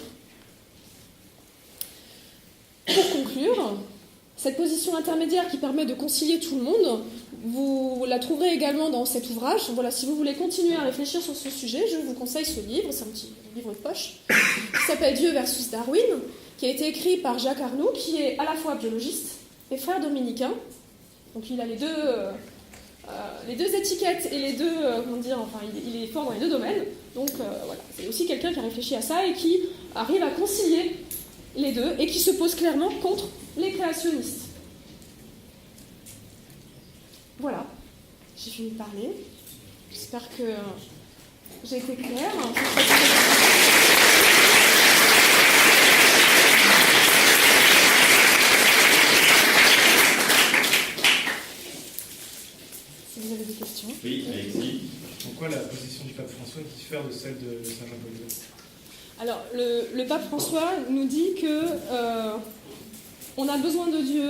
Pour conclure, cette position intermédiaire qui permet de concilier tout le monde, vous la trouverez également dans cet ouvrage. Voilà, si vous voulez continuer à réfléchir sur ce sujet, je vous conseille ce livre, c'est un petit livre de poche, qui s'appelle Dieu versus Darwin, qui a été écrit par Jacques Arnoux, qui est à la fois biologiste et frère dominicain. Donc il a les deux étiquettes et les deux, il est fort dans les deux domaines. Donc voilà, c'est aussi quelqu'un qui a réfléchi à ça et qui arrive à concilier les deux et qui se pose clairement contre les créationnistes. Voilà, j'ai fini de parler. J'espère que j'ai été claire. Si vous avez des questions. Oui, Alexis. Pourquoi la position du pape François diffère de celle de Saint Jean-Paul II ? Alors, le pape François nous dit que on a besoin de Dieu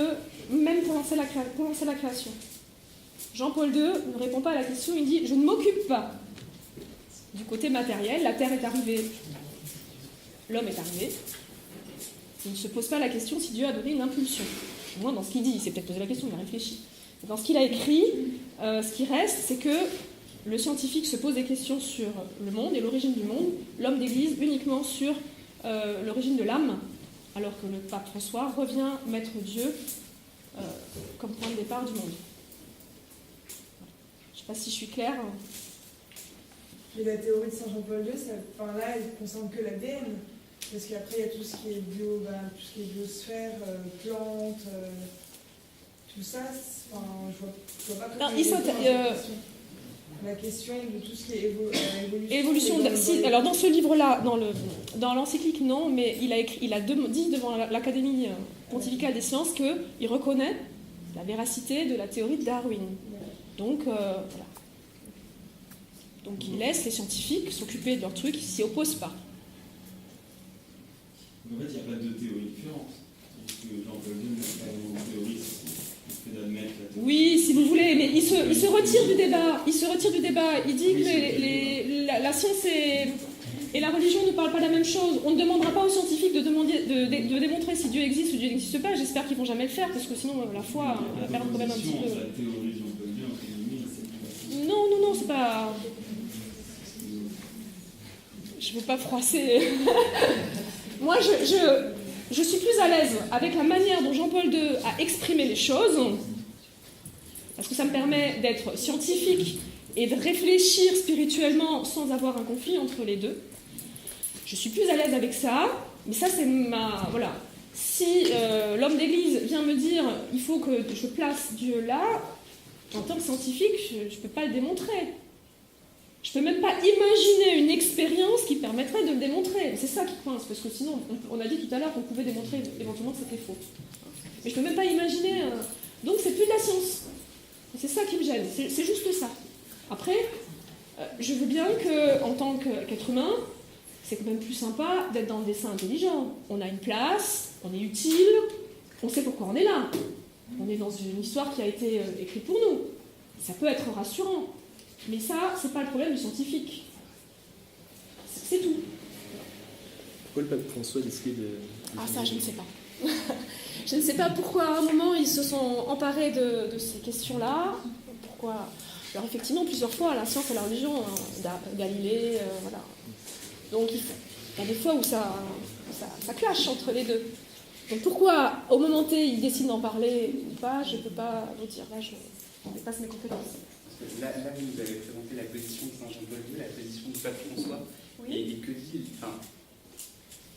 même pour lancer la création. Jean-Paul II ne répond pas à la question, il dit « Je ne m'occupe pas du côté matériel, la terre est arrivée, l'homme est arrivé. » Il ne se pose pas la question si Dieu a donné une impulsion. Au moins dans ce qu'il dit, il s'est peut-être posé la question, il a réfléchi. Dans ce qu'il a écrit, ce qui reste, c'est que le scientifique se pose des questions sur le monde et l'origine du monde, l'homme d'église uniquement sur l'origine de l'âme, alors que le pape François revient mettre Dieu comme point de départ du monde. Je ne sais pas si je suis claire. Mais la théorie de Saint Jean-Paul II, là, elle ne concerne que l'ADN. Parce qu'après, il y a tout ce qui est tout ce qui est biosphère, plantes, tout ça. Je vois pas comment la question de tout ce qui est évolution. Alors dans ce livre-là, dans l'encyclique, non, mais il a dit devant l'Académie pontificale des sciences qu'il reconnaît la véracité de la théorie de Darwin. Donc, voilà. Donc il laisse les scientifiques s'occuper de leur truc, ils ne s'y opposent pas. En fait, il n'y a pas de théorie différente. Parce que Jean-Paul II n'a pas de théorie, c'est d'admettre la théorie. Oui, si vous voulez, mais il se retire du débat. Il se retire du débat. Il dit que la science et la religion ne parlent pas de la même chose. On ne demandera pas aux scientifiques de démontrer si Dieu existe ou Dieu n'existe pas. J'espère qu'ils ne vont jamais le faire, parce que sinon, la foi va perdre quand même un petit peu. La théorie de Jean-Paul II, entre guillemets, c'est Non, c'est pas... Je ne veux pas froisser. Moi, je suis plus à l'aise avec la manière dont Jean-Paul II a exprimé les choses, parce que ça me permet d'être scientifique et de réfléchir spirituellement sans avoir un conflit entre les deux. Je suis plus à l'aise avec ça, mais ça, c'est ma... Voilà. Si l'homme d'église vient me dire il faut que je place Dieu là, en tant que scientifique, je ne peux pas le démontrer. Je ne peux même pas imaginer une expérience qui permettrait de le démontrer. C'est ça qui coince, parce que sinon, on a dit tout à l'heure qu'on pouvait démontrer éventuellement que c'était faux. Mais je ne peux même pas imaginer... Donc c'est plus de la science. C'est ça qui me gêne, c'est juste ça. Après, je veux bien qu'en tant qu'être humain, c'est quand même plus sympa d'être dans le dessin intelligent. On a une place, on est utile, on sait pourquoi on est là. On est dans une histoire qui a été écrite pour nous. Ça peut être rassurant. Mais ça, c'est pas le problème du scientifique. C'est tout. Pourquoi le pape François décide de... Ah ça, je ne sais pas. Je ne sais pas pourquoi à un moment ils se sont emparés de ces questions-là. Pourquoi... Alors effectivement, plusieurs fois, la science et la religion, Galilée, voilà. Donc il y a des fois où ça clash entre les deux. Donc pourquoi, au moment T, ils décident d'en parler ou pas, je ne peux pas vous dire. Là, je dépasse mes compétences. Là, vous nous avez présenté la position de Saint Jean-Paul II, la position du pape François. Oui. Et que dit,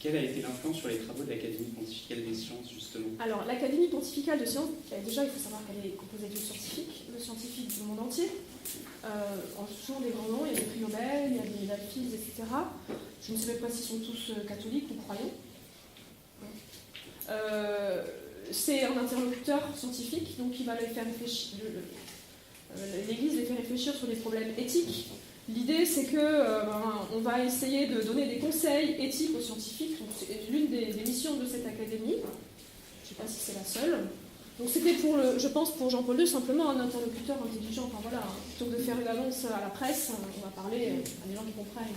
Quelle a été l'influence sur les travaux de l'Académie pontificale des sciences, justement? Alors, l'Académie pontificale de sciences, déjà, il faut savoir qu'elle est composée de scientifiques du monde entier. En toujours des grands noms, il y a des prix Nobel, il y a des Lapis, etc. Je ne sais même pas s'ils sont tous catholiques ou croyants. C'est un interlocuteur scientifique, donc il va les faire réfléchir. L'Église les fait réfléchir sur des problèmes éthiques. L'idée, c'est que on va essayer de donner des conseils éthiques aux scientifiques. Donc, c'est l'une des missions de cette académie. Je ne sais pas si c'est la seule. Donc c'était je pense pour Jean-Paul II simplement un interlocuteur intelligent. Enfin voilà, plutôt que de faire une annonce à la presse, on va parler à des gens qui comprennent.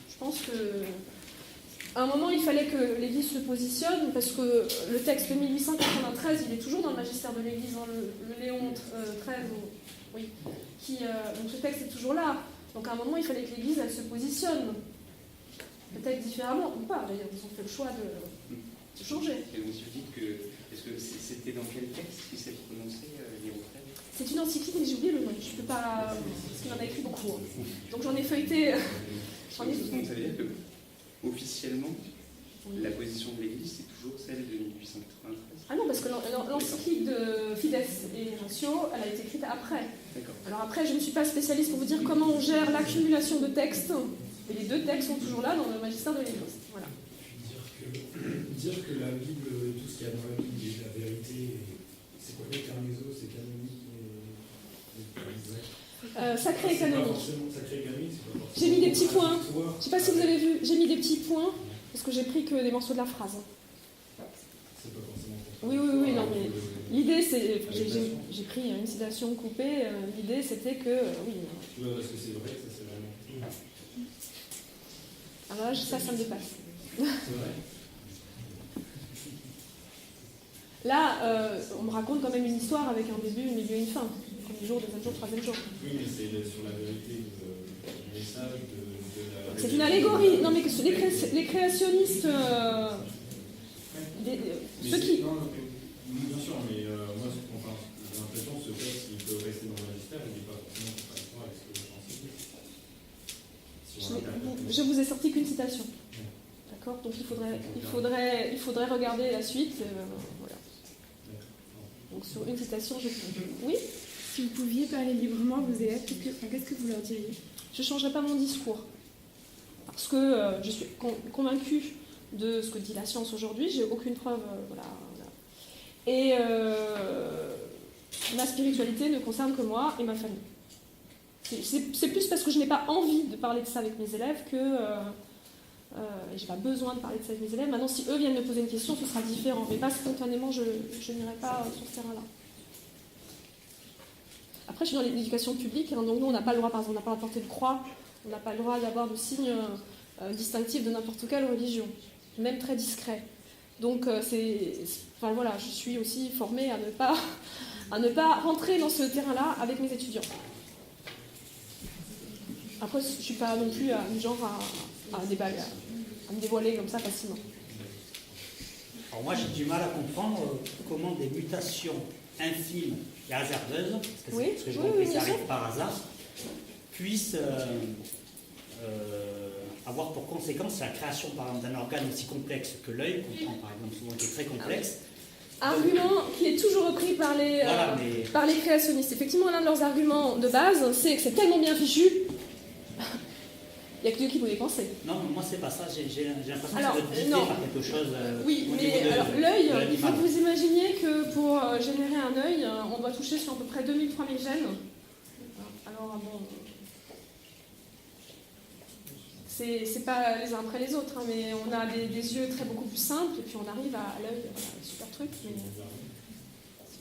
Je pense qu'à un moment il fallait que l'Église se positionne parce que le texte de 1893, il est toujours dans le magistère de l'Église, hein, le Léon XIII, oui, donc ce texte est toujours là. Donc à un moment il fallait que l'Église elle se positionne, peut-être différemment ou pas. D'ailleurs ils ont fait le choix de changer. Et donc, vous dites que. Est-ce que c'était dans quel texte qui s'est prononcé, Léon XIII? C'est une encyclique, mais j'ai oublié le nom. Je peux pas. Parce qu'il en a écrit beaucoup. Hein. Donc j'en ai feuilleté. Donc ça veut dire que, officiellement, la position de l'Église, c'est toujours celle de 1893? Ah non, parce que l'encyclique de Fides et Ratio, elle a été écrite après. D'accord. Alors après, je ne suis pas spécialiste pour vous dire comment on gère l'accumulation de textes. Et les deux textes sont toujours là dans le magistère de l'Église. Voilà. Dire que la Bible et tout ce qu'il y a dans la Bible est la vérité, c'est quoi les carmézo, c'est canonique Sacré et canonique. Sacré et canonique, c'est pas forcément. J'ai mis des petits points. Je ne sais pas si vous avez vu, j'ai mis des petits points parce que j'ai pris que des morceaux de la phrase. C'est pas forcément. Oui, non, mais l'idée c'est. J'ai pris une citation coupée. L'idée c'était que. Oui. Tu vois, parce que c'est vrai, ça c'est vraiment. Alors là, ça me dépasse. C'est vrai. Là, on me raconte quand même une histoire avec un début, un milieu et une fin. Premier jour, deuxième jour, troisième jour. Oui, mais c'est sur la vérité du message, de la. C'est une allégorie. Non, mais les créationnistes, ceux qui. Non, bien sûr, mais moi, j'ai l'impression que ce texte, il peut rester dans le magistère, il n'est pas forcément contradictoire avec ce que vous pensez. Je vous ai sorti qu'une citation. D'accord. Donc il faudrait regarder la suite. Voilà. Donc sur une citation, oui. Si vous pouviez parler librement à vos élèves, qu'est-ce que vous leur diriez? Je ne changerai pas mon discours. Parce que je suis convaincue de ce que dit la science aujourd'hui. J'ai aucune preuve. Voilà. Et ma spiritualité ne concerne que moi et ma famille. C'est plus parce que je n'ai pas envie de parler de ça avec mes élèves que je n'ai pas besoin de parler de ça avec mes élèves. Maintenant, si eux viennent me poser une question, ce sera différent. Mais pas spontanément, je n'irai pas sur ce terrain-là. Après, je suis dans l'éducation publique, hein, donc nous, on n'a pas le droit, par exemple, on n'a pas le droit de porter de croix, on n'a pas le droit d'avoir de signes distinctifs de n'importe quelle religion, même très discret. Donc, enfin, voilà, je suis aussi formée à ne pas rentrer dans ce terrain-là avec mes étudiants. Après, je ne suis pas non plus du genre à me dévoiler comme ça facilement. Alors moi, j'ai du mal à comprendre comment des mutations infimes et hasardeuses, parce que ce que j'ai compris, ça arrive par hasard, puissent avoir pour conséquence la création, par exemple, d'un organe aussi complexe que l'œil, qu'on prend par exemple souvent, qui est très complexe. Argument qui est toujours repris par les créationnistes. Effectivement, l'un de leurs arguments de base, c'est que c'est tellement bien fichu. Il n'y a que Dieu qui pouvait penser. Non, moi c'est pas ça, j'ai l'impression que ça doit être dicté par quelque chose. Oui, mais alors l'œil, il faut que vous imaginiez que pour générer un œil, on doit toucher sur à peu près 2000-3000 gènes. Alors bon, c'est pas les uns après les autres, hein, mais on a des yeux beaucoup plus simples, et puis on arrive à l'œil, voilà, super truc.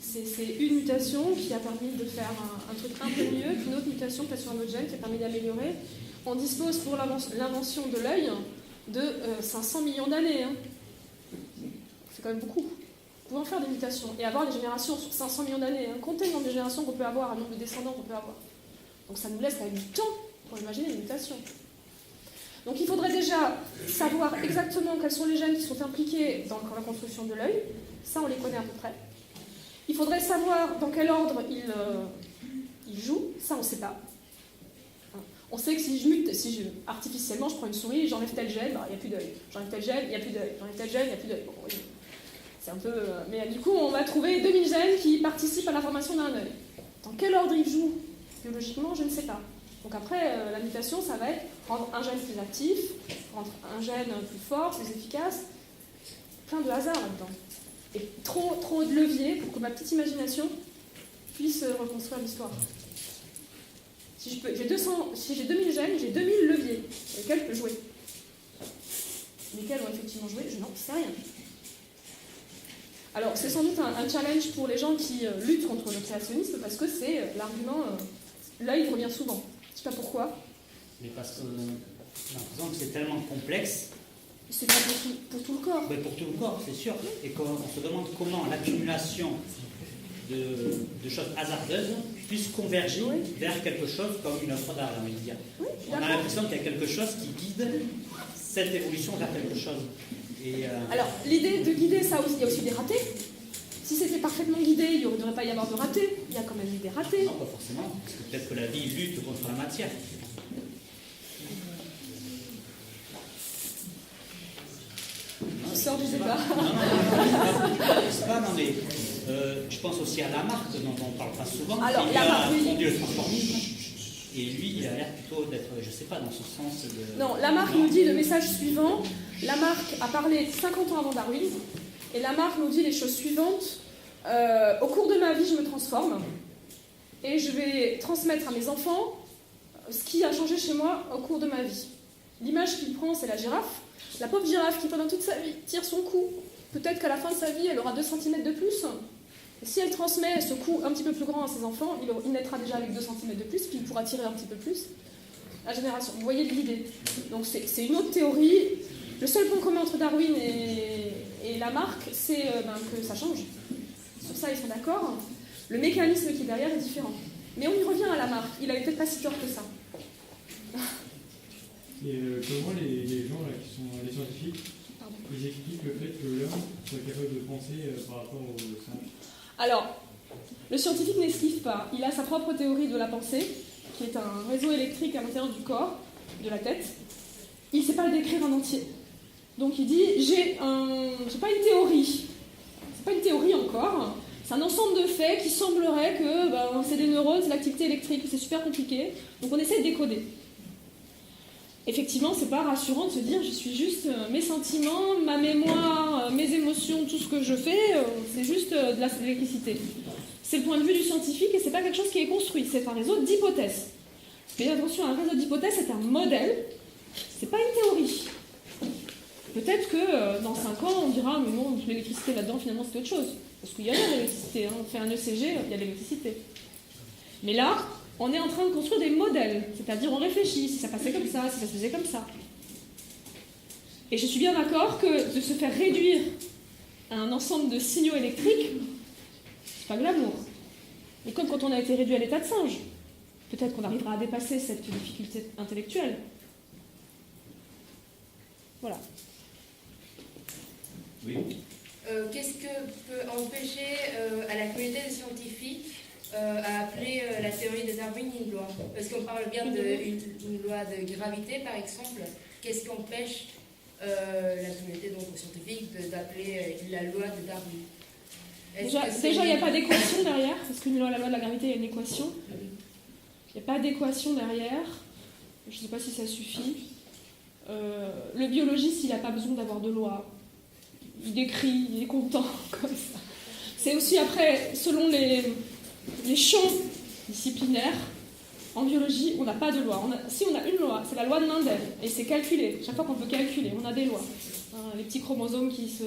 C'est une mutation qui a permis de faire un truc un peu mieux, puis une autre mutation peut-être sur un autre gène qui a permis d'améliorer. On dispose pour l'invention de l'œil de 500 millions d'années. Hein. C'est quand même beaucoup. Nous pouvons faire des mutations et avoir des générations sur 500 millions d'années. Hein. Comptez le nombre de générations qu'on peut avoir, le nombre de descendants qu'on peut avoir. Donc ça nous laisse quand même du temps pour imaginer les mutations. Donc il faudrait déjà savoir exactement quels sont les gènes qui sont impliqués dans la construction de l'œil. Ça, on les connaît à peu près. Il faudrait savoir dans quel ordre ils jouent. Ça, on ne sait pas. On sait que artificiellement je prends une souris, j'enlève tel gène, il n'y a plus d'œil. J'enlève tel gène, il n'y a plus d'œil. J'enlève tel gène, il n'y a plus d'œil. Bon, oui. C'est un peu... mais du coup, on va trouver 2000 gènes qui participent à la formation d'un œil. Dans quel ordre ils jouent biologiquement, je ne sais pas. Donc après, la mutation, ça va être rendre un gène plus actif, rendre un gène plus fort, plus efficace. Plein de hasard là-dedans. Et trop de leviers pour que ma petite imagination puisse reconstruire l'histoire. Si j'ai 2000 gènes, j'ai 2000 leviers sur lesquels je peux jouer. Lesquels ont effectivement joué, je n'en sais rien. Alors, c'est sans doute un challenge pour les gens qui luttent contre le créationnisme, parce que c'est l'argument... là, il revient souvent. Je ne sais pas pourquoi. Mais parce que j'ai l'impression que c'est tellement complexe. C'est pas pour tout le corps. Mais pour tout le corps, c'est sûr. Et on se demande comment l'accumulation de choses hasardeuses puisse converger vers quelque chose comme une œuvre d'art, j'ai envie de dire. Oui, on a l'impression qu'il y a quelque chose qui guide cette évolution vers quelque chose. Alors, l'idée de guider, ça aussi, il y a aussi des ratés. Si c'était parfaitement guidé, il ne devrait pas y avoir de ratés. Il y a quand même eu des ratés. Non, pas forcément. Parce que peut-être que la vie lutte contre la matière. Tu sors du débat. Non, mais je pense aussi à Lamarck, dont on ne parle pas souvent. Alors, il a oui. fondu le transformisme. Et lui, il a l'air plutôt d'être, je ne sais pas, dans ce sens de... Non, Lamarck nous dit le message suivant. Lamarck a parlé 50 ans avant Darwin. Et Lamarck nous dit les choses suivantes. Au cours de ma vie, je me transforme. Et je vais transmettre à mes enfants ce qui a changé chez moi au cours de ma vie. L'image qu'il prend, c'est la girafe. La pauvre girafe qui, pendant toute sa vie, tire son cou. Peut-être qu'à la fin de sa vie, elle aura 2 cm de plus. Et si elle transmet ce cou un petit peu plus grand à ses enfants, il naîtra déjà avec 2 cm de plus, puis il pourra tirer un petit peu plus. La génération. Vous voyez l'idée. Donc c'est une autre théorie. Le seul point commun entre Darwin et Lamarck, c'est que ça change. Sur ça, ils sont d'accord. Le mécanisme qui est derrière est différent. Mais on y revient à Lamarck. Il n'avait peut-être pas si tort que ça. Et comment les gens là, qui sont les scientifiques, ils expliquent le fait que l'homme soit capable de penser par rapport au singe? Alors, le scientifique n'esquive pas. Il a sa propre théorie de la pensée, qui est un réseau électrique à l'intérieur du corps, de la tête. Il ne sait pas le décrire en entier. Donc il dit, j'ai pas une théorie. C'est pas une théorie encore. C'est un ensemble de faits qui semblerait que c'est des neurones, c'est l'activité électrique, c'est super compliqué. Donc on essaie de décoder. Effectivement, c'est pas rassurant de se dire je suis juste mes sentiments, ma mémoire, mes émotions, tout ce que je fais, c'est juste de l'électricité. C'est le point de vue du scientifique et c'est pas quelque chose qui est construit, c'est un réseau d'hypothèses. Mais attention, un réseau d'hypothèses, c'est un modèle, c'est pas une théorie. Peut-être que dans 5 ans, on dira mais non, l'électricité là-dedans, finalement, c'est autre chose. Parce qu'il y a de l'électricité, hein. On fait un ECG, il y a de l'électricité. Mais là, on est en train de construire des modèles, c'est-à-dire on réfléchit, si ça passait comme ça, si ça se faisait comme ça. Et je suis bien d'accord que de se faire réduire à un ensemble de signaux électriques, c'est pas glamour. Mais comme quand on a été réduit à l'état de singe, peut-être qu'on arrivera à dépasser cette difficulté intellectuelle. Voilà. Oui. Qu'est-ce que peut empêcher à la communauté des scientifiques à appeler la théorie de Darwin une loi? Parce qu'on parle bien d'une loi de gravité, par exemple. Qu'est-ce qui empêche la communauté donc, scientifique d'appeler la loi de Darwin? Déjà, il n'y a pas d'équation derrière, parce que la loi de la gravité, il y a une équation. Il n'y a pas d'équation derrière. Je ne sais pas si ça suffit. Le biologiste, il n'a pas besoin d'avoir de loi. Il décrit, il est content, comme ça. C'est aussi après, selon les champs disciplinaires, en biologie, on n'a pas de loi. Si on a une loi, c'est la loi de Mendel, et c'est calculé. Chaque fois qu'on peut calculer, on a des lois. Les petits chromosomes qui se...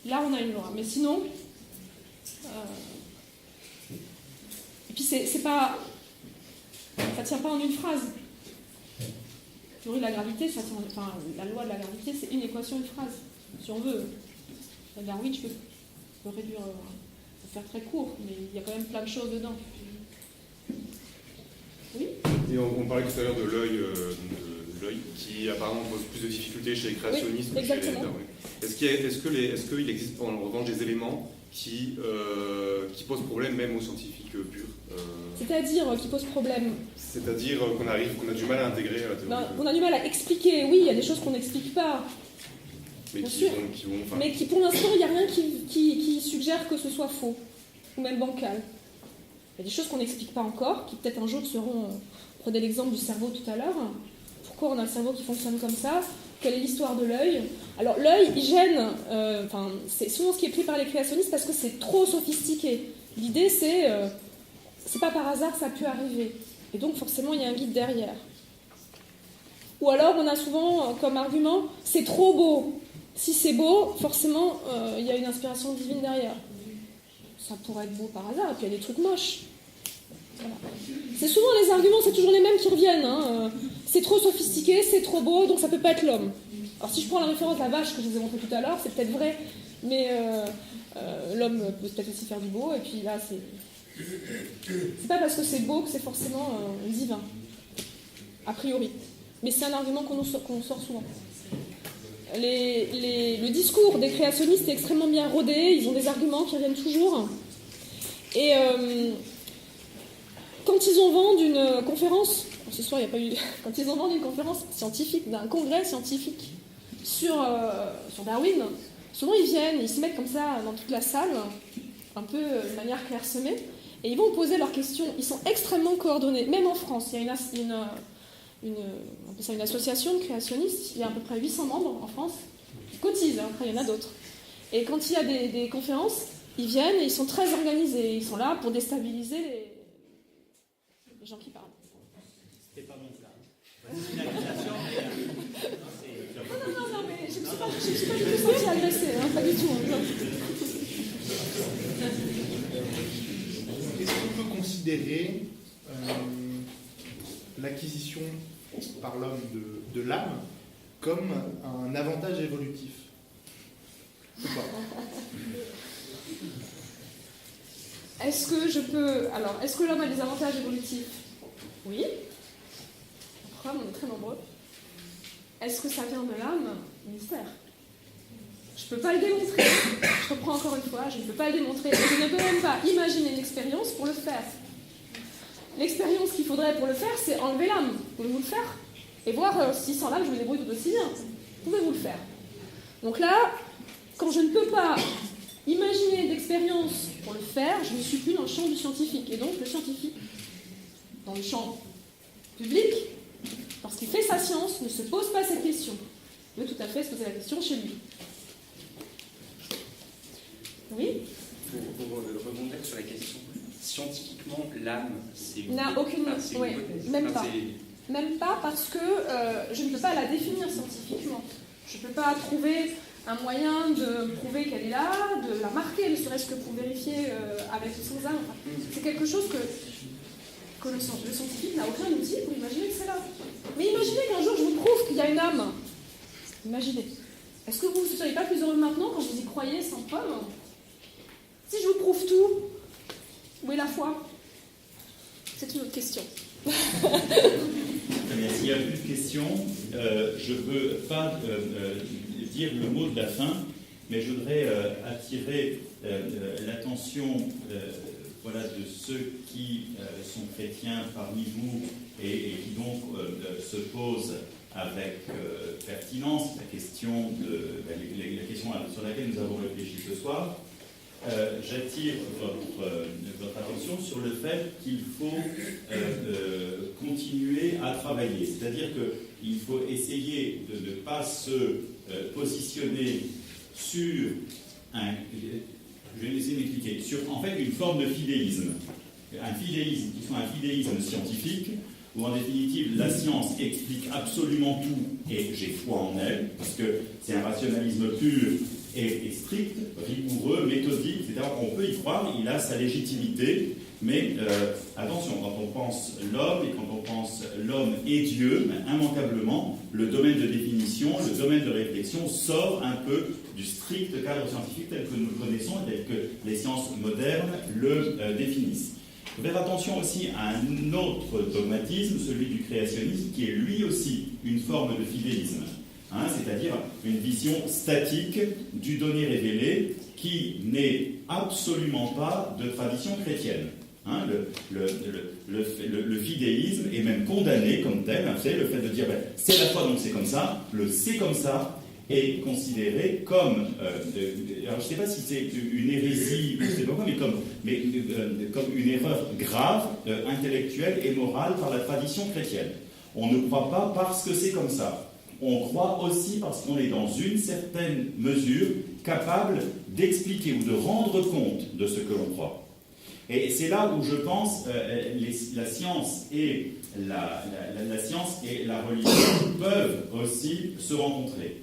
Là, on a une loi. Mais sinon... Et puis, c'est pas... Ça ne tient pas en une phrase. La théorie de la gravité, ça tient... Enfin, la loi de la gravité, c'est une équation, une phrase. Si on veut. Darwin, je peux réduire... faire très court, mais il y a quand même plein de choses dedans. Oui. Et on parlait tout à l'heure de l'œil qui apparemment pose plus de difficultés chez les créationnistes que chez les Darwin. Est-ce qu'il existe en revanche des éléments qui pose problème même aux scientifiques purs. C'est-à-dire qui pose problème. C'est-à-dire qu'on a du mal à intégrer la théorie. On a du mal à expliquer. Oui, il y a des choses qu'on n'explique pas. Mais bien sûr. Mais qui, pour l'instant, il n'y a rien qui suggère que ce soit faux, ou même bancal. Il y a des choses qu'on n'explique pas encore, qui peut-être un jour seront... Prenez l'exemple du cerveau tout à l'heure. Pourquoi on a un cerveau qui fonctionne comme ça? Quelle est l'histoire de l'œil? Alors l'œil, il gêne, c'est souvent ce qui est pris par les créationnistes parce que c'est trop sophistiqué. L'idée, c'est pas par hasard que ça a pu arriver. Et donc forcément, il y a un guide derrière. Ou alors, on a souvent comme argument, c'est trop beau. Si c'est beau, forcément, il y a une inspiration divine derrière. Ça pourrait être beau par hasard, et puis il y a des trucs moches. Voilà. C'est souvent les arguments, c'est toujours les mêmes qui reviennent. Hein. C'est trop sophistiqué, c'est trop beau, donc ça peut pas être l'homme. Alors si je prends la référence de la vache que je vous ai montré tout à l'heure, c'est peut-être vrai, mais l'homme peut peut-être aussi faire du beau, et puis là, c'est pas parce que c'est beau que c'est forcément divin, a priori. Mais c'est un argument qu'on sort souvent. Le discours des créationnistes est extrêmement bien rodé, ils ont des arguments qui reviennent toujours. Et quand ils ont vendu une conférence, ce soir il n'y a pas eu. Quand ils ont vendu une conférence scientifique, d'un congrès scientifique sur Darwin, souvent ils viennent, ils se mettent comme ça dans toute la salle, un peu de manière clairsemée, et ils vont poser leurs questions. Ils sont extrêmement coordonnés, même en France. Il y a on appelle ça une association de créationnistes, il y a à peu près 800 membres en France, qui cotisent, après il y en a d'autres. Et quand il y a des conférences, ils viennent et ils sont très organisés, ils sont là pour déstabiliser les gens qui parlent. C'était pas mon cas. C'est une accusation, mais... Non, mais je ne me suis pas du tout sentie agressée, hein, pas du tout. Est-ce qu'on peut considérer l'acquisition par l'homme de l'âme comme un avantage évolutif ou pas? Est-ce que l'homme a des avantages évolutifs? Oui. Après, on est très nombreux. Est-ce que ça vient de l'âme? Mystère. Je ne peux pas le démontrer. Je reprends encore une fois, je ne peux pas le démontrer. Je ne peux même pas imaginer une expérience pour le faire. L'expérience qu'il faudrait pour le faire, c'est enlever l'âme. Pouvez-vous le faire? Et voir si sans l'âme, je me débrouille tout aussi bien. Pouvez-vous le faire? Donc là, quand je ne peux pas imaginer d'expérience pour le faire, je ne suis plus dans le champ du scientifique. Et donc le scientifique, dans le champ public, lorsqu'il fait sa science, ne se pose pas cette question. Il peut tout à fait se poser la question chez lui. Oui? Pour rebondir sur la question, scientifiquement, l'âme, c'est une n'a aucune... Oui, même enfin, pas. Même pas parce que je ne peux pas la définir scientifiquement. Je ne peux pas trouver un moyen de prouver qu'elle est là, de la marquer, ne serait-ce que pour vérifier avec ou sans âme. C'est quelque chose que le scientifique n'a aucun outil pour imaginer que c'est là. Mais imaginez qu'un jour je vous prouve qu'il y a une âme. Imaginez. Est-ce que vous ne seriez pas plus heureux maintenant quand vous y croyez sans preuve? Si je vous prouve tout, où est la foi? C'est une autre question. S'il n'y a plus de questions, je ne peux pas dire le mot de la fin, mais je voudrais attirer l'attention de ceux qui sont chrétiens parmi vous et qui donc se posent avec pertinence la question sur laquelle nous avons réfléchi ce soir. J'attire votre attention sur le fait qu'il faut continuer à travailler. C'est-à-dire qu'il faut essayer de ne pas se positionner sur je vais essayer d'expliquer, sur en fait une forme de fidéisme. Un fidéisme qui soit un fidéisme scientifique, où en définitive la science explique absolument tout et j'ai foi en elle, parce que c'est un rationalisme pur et strict, rigoureux, méthodique, etc. On peut y croire, il a sa légitimité, mais attention, quand on pense l'homme et quand on pense l'homme et Dieu, immanquablement, le domaine de définition, le domaine de réflexion sort un peu du strict cadre scientifique tel que nous le connaissons et tel que les sciences modernes le définissent. Il faut faire attention aussi à un autre dogmatisme, celui du créationnisme, qui est lui aussi une forme de fidéisme. C'est-à-dire une vision statique du donné révélé qui n'est absolument pas de tradition chrétienne. Hein, le fidéisme est même condamné comme tel. Hein, le fait de dire c'est la foi donc c'est comme ça, le c'est comme ça est considéré comme, alors je ne sais pas si c'est une hérésie, je sais pas quoi, mais comme une erreur grave, intellectuelle et morale par la tradition chrétienne. On ne croit pas parce que c'est comme ça. On croit aussi parce qu'on est dans une certaine mesure capable d'expliquer ou de rendre compte de ce que l'on croit. Et c'est là où je pense la science et la science et la religion peuvent aussi se rencontrer.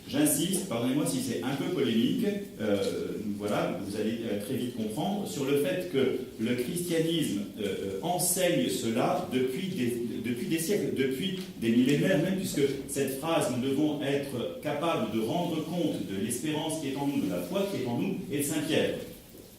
J'insiste, pardonnez-moi si c'est un peu polémique, voilà, vous allez très vite comprendre, sur le fait que le christianisme enseigne cela depuis des siècles, depuis des millénaires même, puisque cette phrase « nous devons être capables de rendre compte de l'espérance qui est en nous, de la foi qui est en nous » est de Saint Pierre.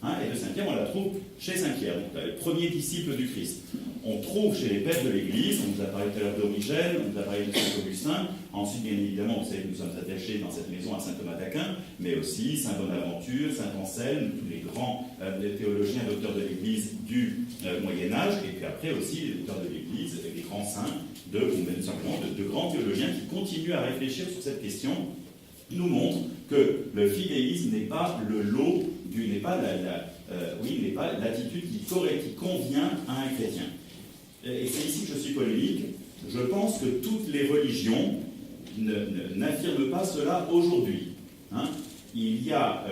Hein, et de Saint Pierre, on la trouve chez Saint Pierre, donc le premier disciple du Christ. On trouve chez les pères de l'Église, on vous a parlé tout à l'heure d'Origène, on vous a parlé de Saint Augustin, ensuite bien évidemment, vous savez que nous sommes attachés dans cette maison à Saint Thomas d'Aquin, mais aussi Saint Bonaventure, Saint Anselme, tous les grands théologiens, docteurs de l'Église du Moyen-Âge, et puis après aussi les docteurs de l'Église, les grands saints, ou même simplement de grands théologiens qui continuent à réfléchir sur cette question, nous montrent que le fidéisme n'est pas le lot n'est pas l'attitude qui convient à un chrétien. Et c'est ici que je suis polémique. Je pense que toutes les religions n'affirment pas cela aujourd'hui. Hein. Il y a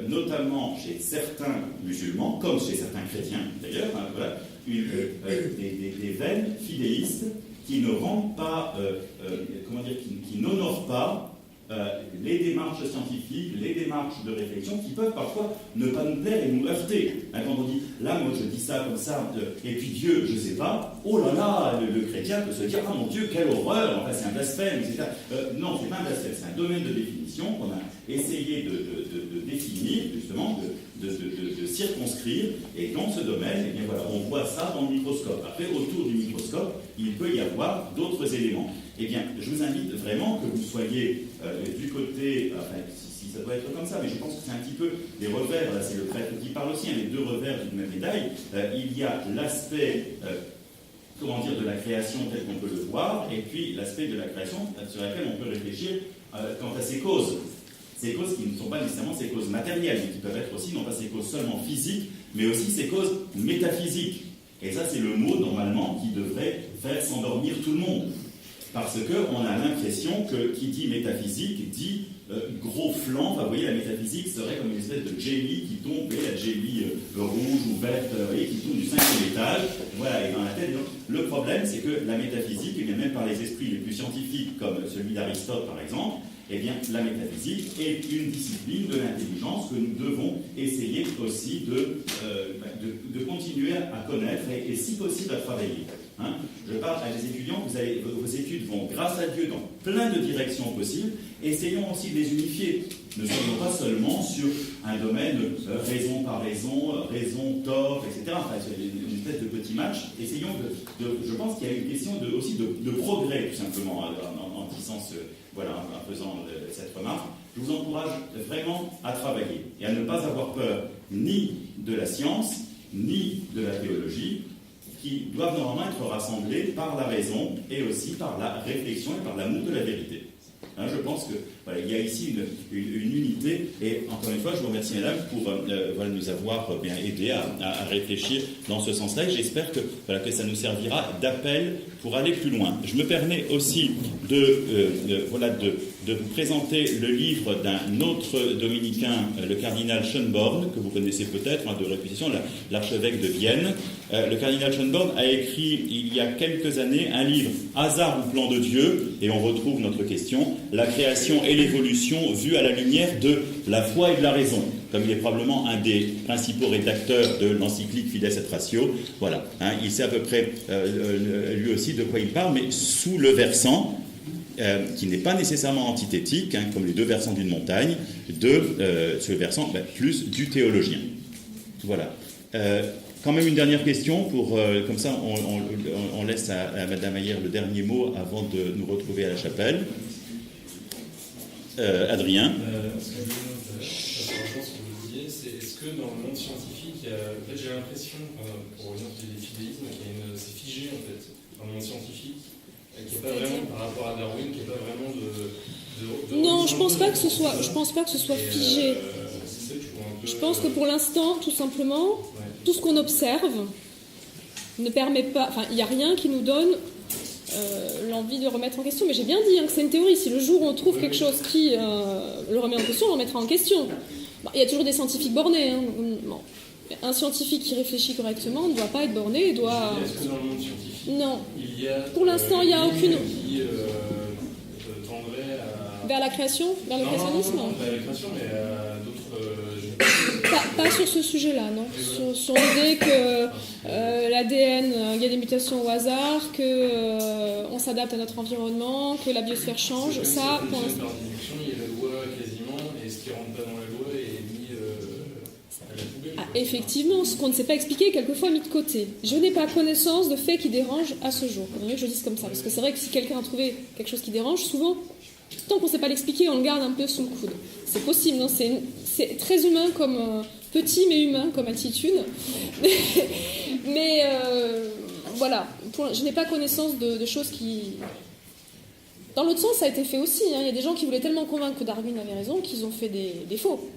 notamment chez certains musulmans, comme chez certains chrétiens d'ailleurs, hein, voilà, des veines fidéistes qui ne rendent pas, qui n'honorent pas les démarches scientifiques, les démarches de réflexion qui peuvent parfois ne pas nous plaire et nous heurter. Hein, quand on dit, là, moi je dis ça comme ça, et puis Dieu, je ne sais pas, oh là là, le chrétien peut se dire, ah mon Dieu, quelle horreur, enfin c'est un blasphème, etc. Non, c'est pas un blasphème, c'est un domaine de définition qu'on a essayé de définir, justement, de circonscrire, et dans ce domaine, eh bien voilà, on voit ça dans le microscope. Après, autour du microscope, il peut y avoir d'autres éléments. Eh bien, je vous invite vraiment que vous soyez du côté, enfin, si ça doit être comme ça, mais je pense que c'est un petit peu des revers, là c'est le prêtre qui parle aussi, hein, les deux revers d'une même médaille. Il y a l'aspect, de la création tel qu'on peut le voir, et puis l'aspect de la création sur laquelle on peut réfléchir quant à ses causes. Ces causes qui ne sont pas nécessairement ces causes matérielles, mais qui peuvent être aussi non pas ces causes seulement physiques, mais aussi ces causes métaphysiques. Et ça, c'est le mot, normalement, qui devrait faire s'endormir tout le monde. Parce qu'on a l'impression que qui dit métaphysique dit gros flanc. Enfin, vous voyez, la métaphysique serait comme une espèce de jelly qui tombe, vous voyez, la jelly rouge ou verte, vous voyez, qui tombe du 5e étage. Voilà, et dans la tête. Donc, le problème, c'est que la métaphysique, et bien même par les esprits les plus scientifiques, comme celui d'Aristote par exemple, eh bien, la métaphysique est une discipline de l'intelligence que nous devons essayer aussi de continuer à connaître et si possible à travailler. Hein. Je parle à des étudiants, vos études vont, grâce à Dieu, dans plein de directions possibles. Essayons aussi de les unifier. Ne soyons pas seulement sur un domaine raison par raison, raison-tort, etc. Enfin, c'est une espèce de petit match. Essayons je pense qu'il y a une question aussi de progrès, tout simplement, en disant en faisant cette remarque. Je vous encourage vraiment à travailler et à ne pas avoir peur ni de la science, ni de la théologie, qui doivent normalement être rassemblés par la raison et aussi par la réflexion et par l'amour de la vérité. Hein, je pense qu'il y a ici une unité, et encore une fois, je vous remercie, mesdames, pour nous avoir bien aidés à réfléchir dans ce sens-là, et j'espère que ça nous servira d'appel pour aller plus loin. Je me permets aussi de vous présenter le livre d'un autre dominicain, le cardinal Schönborn, que vous connaissez peut-être, de réputation, l'archevêque de Vienne. Le cardinal Schönborn a écrit, il y a quelques années, un livre « Hasard ou plan de Dieu », et on retrouve notre question, la création et l'évolution vue à la lumière de la foi et de la raison, comme il est probablement un des principaux rédacteurs de l'encyclique Fides et Ratio. Voilà, hein, il sait à peu près lui aussi de quoi il parle, mais sous le versant qui n'est pas nécessairement antithétique, hein, comme les deux versants d'une montagne, sur le versant plus du théologien. Voilà. Quand même une dernière question, comme ça on laisse à Madame Ayer le dernier mot avant de nous retrouver à la chapelle. Adrien. Ce que je pense que vous disiez, c'est est-ce que dans le monde scientifique, en fait, j'ai l'impression, pour revenir sur les fidéismes, c'est figé en fait, dans le monde scientifique, qui n'est pas vraiment, par rapport à Darwin, qui n'est pas vraiment de non, je pense pas que ce soit figé. Je pense que pour l'instant, tout simplement, tout ce qu'on observe ne permet pas. Enfin, il n'y a rien qui nous donne l'envie de remettre en question. Mais j'ai bien dit que c'est une théorie. Si le jour où on trouve quelque chose qui le remet en question, on le remettra en question. Bon, il y a toujours des scientifiques bornés. Hein. Bon. Un scientifique qui réfléchit correctement ne doit pas être borné. Doit... Est-ce que dans le monde scientifique, non. Il y a, pour l'instant, il n'y a aucune. Qui tendrait à... Vers la création, vers le créationnisme. Non, pas la création, mais d'autres. Pas sur ce sujet-là, non. Sur l'idée que l'ADN, il y a des mutations au hasard, que on s'adapte à notre environnement, que la biosphère change. Ça, pour l'instant. Par déduction, il y a la loi quasiment, et ce qui ne rentre pas dans la loi est mis à la poubelle. Ah, effectivement, ce qu'on ne sait pas expliquer est quelquefois mis de côté. Je n'ai pas connaissance de faits qui dérangent à ce jour. Il vaut mieux que je dise comme ça, parce que c'est vrai que si quelqu'un a trouvé quelque chose qui dérange, souvent, tant qu'on ne sait pas l'expliquer, on le garde un peu sous le coude. C'est possible, non ? C'est très humain comme petit mais humain comme attitude. Mais voilà, je n'ai pas connaissance de choses qui... Dans l'autre sens, ça a été fait aussi. Hein. Il y a des gens qui voulaient tellement convaincre que Darwin avait raison qu'ils ont fait des faux.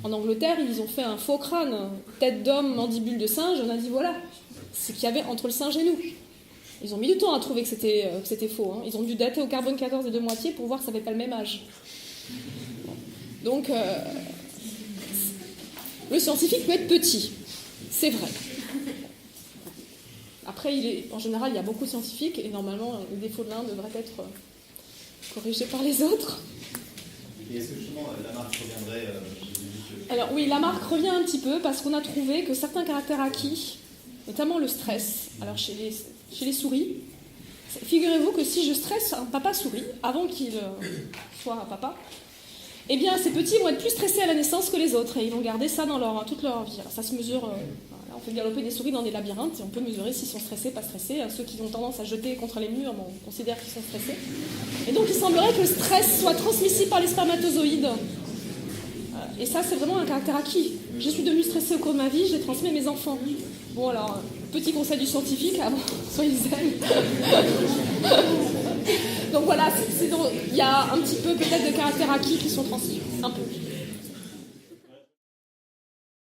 En Angleterre, ils ont fait un faux crâne, tête d'homme, mandibule de singe. On a dit voilà, c'est qu'il y avait entre le singe et nous. Ils ont mis du temps à trouver que c'était faux. Hein. Ils ont dû dater au carbone 14 et 2 moitiés pour voir que ça n'avait pas le même âge. Donc, le scientifique peut être petit, c'est vrai. Après, en général, il y a beaucoup de scientifiques et normalement, le défaut de l'un devrait être corrigé par les autres. Et est-ce que justement Lamarck reviendrait Alors oui, Lamarck revient un petit peu parce qu'on a trouvé que certains caractères acquis, notamment le stress, alors chez les souris, figurez-vous que si je stresse un papa souris avant qu'il soit un papa, eh bien ces petits vont être plus stressés à la naissance que les autres et ils vont garder ça dans toute leur vie. Alors, ça se mesure, on fait galoper des souris dans des labyrinthes et on peut mesurer s'ils sont stressés, pas stressés. Ceux qui ont tendance à jeter contre les murs, on considère qu'ils sont stressés. Et donc il semblerait que le stress soit transmissible par les spermatozoïdes. Et ça, c'est vraiment un caractère acquis. Je suis devenue stressée au cours de ma vie, je l'ai transmis à mes enfants. Bon, alors, petit conseil du scientifique, soyez zen. Donc voilà, il y a un petit peu peut-être de caractères acquis qui sont transmis. Un peu.